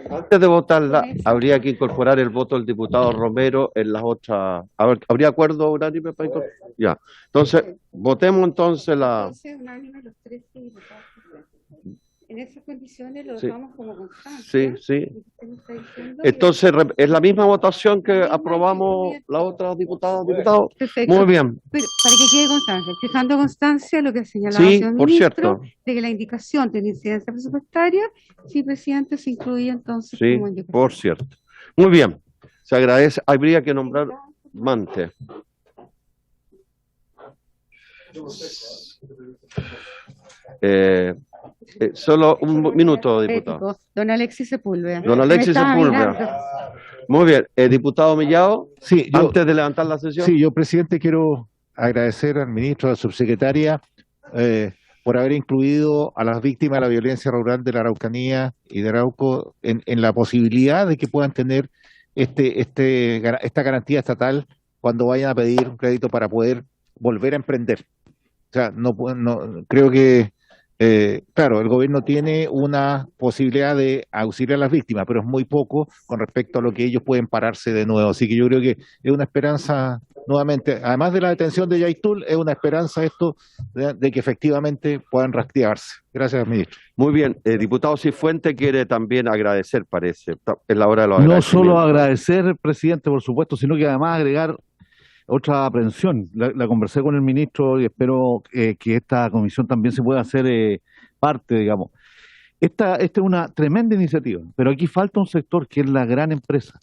Antes de votarla, habría que incorporar el voto del diputado Romero en las otras. A ver, ¿habría acuerdo unánime para incorporar? Ya. Entonces, votemos entonces la. Entonces, unánime los 13 diputados presentes. En esas condiciones lo Sí. dejamos como constancia. Sí, sí. Usted me está diciendo Entonces, es la misma votación que aprobamos la otra diputada, diputado. Perfecto. Muy bien. Pero para que quede constancia, fijando constancia lo que ha señalado Sí, el señor por ministro, cierto. de que la indicación de la incidencia presupuestaria, sí, presidente, se incluye entonces Sí, como indicación. por cierto. Muy bien. Se agradece. Habría que nombrar Mante. Solo un minuto, diputado. Ético. Don Alexis Sepúlveda. Don Alexis Me estaba Sepúlveda. mirando. Muy bien. Diputado Mellado, Sí, yo, antes de levantar la sesión. sí, yo, presidente, quiero agradecer al ministro, a la subsecretaria, por haber incluido a las víctimas de la violencia rural de la Araucanía y de Arauco en la posibilidad de que puedan tener esta garantía estatal cuando vayan a pedir un crédito para poder volver a emprender. O sea, creo que, claro, el gobierno tiene una posibilidad de auxiliar a las víctimas, pero es muy poco con respecto a lo que ellos pueden pararse de nuevo. Así que yo creo que es una esperanza, nuevamente, además de la detención de Yaitul, es una esperanza esto de que efectivamente puedan reactivarse. Gracias, ministro. Muy bien. Diputado Cifuente quiere también agradecer, parece. Es la hora de los No agradecimientos. solo agradecer, presidente, por supuesto, sino que además agregar otra aprehensión. La conversé con el ministro y espero que esta comisión también se pueda hacer parte, digamos. Esta es una tremenda iniciativa, pero aquí falta un sector que es la gran empresa,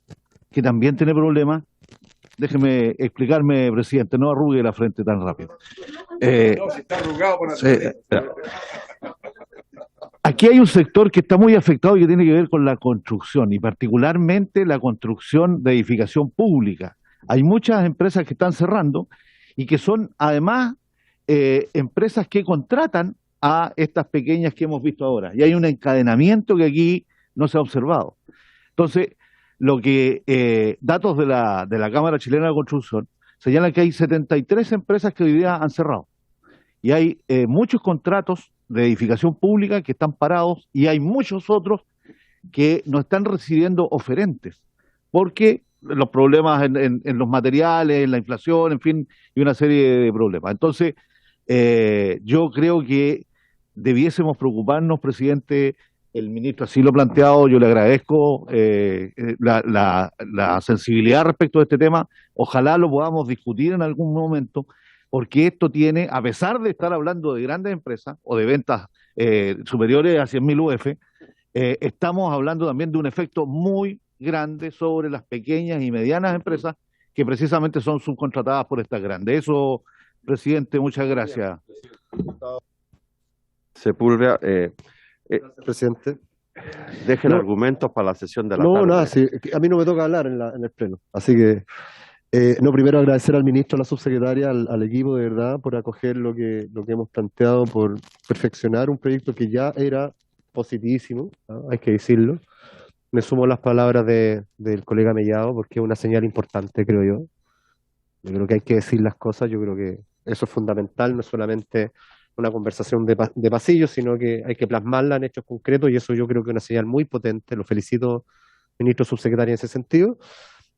que también tiene problemas. Déjeme explicarme, presidente, no arrugue la frente tan rápido. Aquí hay un sector que está muy afectado y que tiene que ver con la construcción, y particularmente la construcción de edificación pública. Hay muchas empresas que están cerrando y que son además empresas que contratan a estas pequeñas que hemos visto ahora. Y hay un encadenamiento que aquí no se ha observado. Entonces, lo que datos de la Cámara Chilena de Construcción señalan que hay 73 empresas que hoy día han cerrado. Y hay muchos contratos de edificación pública que están parados y hay muchos otros que no están recibiendo oferentes porque los problemas en los materiales, la inflación, en fin, y una serie de problemas. Entonces, yo creo que debiésemos preocuparnos, presidente, el ministro así lo ha planteado, yo le agradezco la sensibilidad respecto de este tema. Ojalá lo podamos discutir en algún momento, porque esto tiene, a pesar de estar hablando de grandes empresas o de ventas superiores a 100.000 UF, estamos hablando también de un efecto muy grande sobre las pequeñas y medianas empresas que precisamente son subcontratadas por estas grandes. Eso, presidente, muchas gracias. Sepúlveda, Presidente. dejen No. argumentos para la sesión de la No, tarde. nada, sí, que a mí no me toca hablar en el pleno. Así que, no, primero agradecer al ministro, a la subsecretaria, al equipo de verdad, por acoger lo que hemos planteado, por perfeccionar un proyecto que ya era positivísimo, ¿no? Hay que decirlo. Me sumo a las palabras del colega Mellado, porque es una señal importante, creo yo. Yo creo que hay que decir las cosas, yo creo que eso es fundamental, no es solamente una conversación de pasillo, sino que hay que plasmarla en hechos concretos, y eso yo creo que es una señal muy potente. Lo felicito, ministro subsecretario, en ese sentido.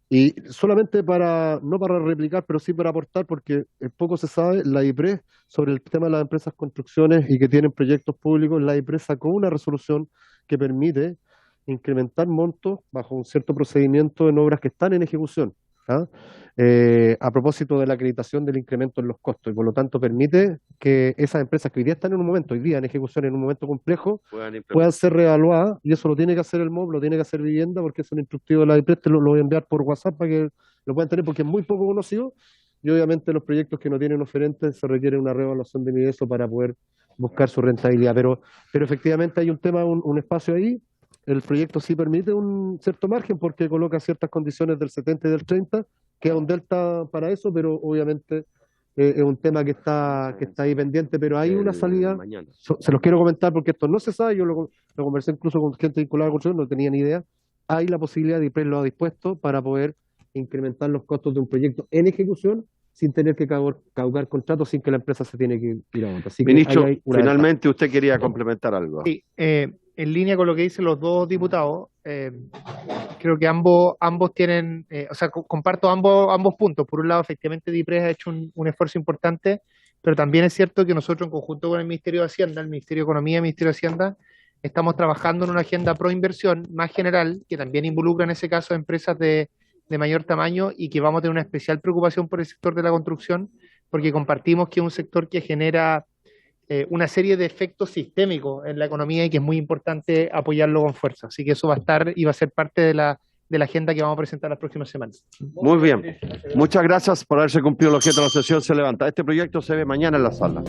Y solamente no para replicar, pero sí para aportar, porque poco se sabe, la IPRES, sobre el tema de las empresas construcciones y que tienen proyectos públicos, la IPRES sacó una resolución que permite incrementar montos bajo un cierto procedimiento en obras que están en ejecución, ¿ah? A propósito de la acreditación del incremento en los costos, y por lo tanto permite que esas empresas que hoy día están hoy día en ejecución, en un momento complejo, puedan ser reevaluadas, y eso lo tiene que hacer el MOB, lo tiene que hacer Vivienda, porque es un instructivo de la IPRES. Te lo voy a enviar por WhatsApp para que lo puedan tener, porque es muy poco conocido, y obviamente los proyectos que no tienen oferentes se requiere una reevaluación de ingreso para poder buscar su rentabilidad, pero efectivamente hay un tema, un espacio ahí. El proyecto sí permite un cierto margen, porque coloca ciertas condiciones del 70 y del 30, queda un delta para eso, pero obviamente es un tema que está ahí pendiente, pero hay una salida. Se los quiero comentar porque esto no se sabe, yo lo conversé incluso con gente vinculada a construcción, no tenía ni idea. Hay la posibilidad, de IPRES lo ha dispuesto, para poder incrementar los costos de un proyecto en ejecución sin tener que caducar contratos, sin que la empresa se tiene que ir a otra. Así que Ministro, ahí hay una finalmente usted quería complementar algo. Sí, en línea con lo que dicen los dos diputados, creo que ambos tienen, comparto ambos puntos. Por un lado, efectivamente, DIPRES ha hecho un esfuerzo importante, pero también es cierto que nosotros, en conjunto con el Ministerio de Hacienda, el Ministerio de Economía y el Ministerio de Hacienda, estamos trabajando en una agenda pro inversión más general, que también involucra en ese caso empresas de mayor tamaño, y que vamos a tener una especial preocupación por el sector de la construcción, porque compartimos que es un sector que genera una serie de efectos sistémicos en la economía, y que es muy importante apoyarlo con fuerza. Así que eso va a estar y va a ser parte de la agenda que vamos a presentar las próximas semanas. Muy bien. Muchas gracias por haberse cumplido el objeto de la sesión. Se levanta. Este proyecto se ve mañana en la sala.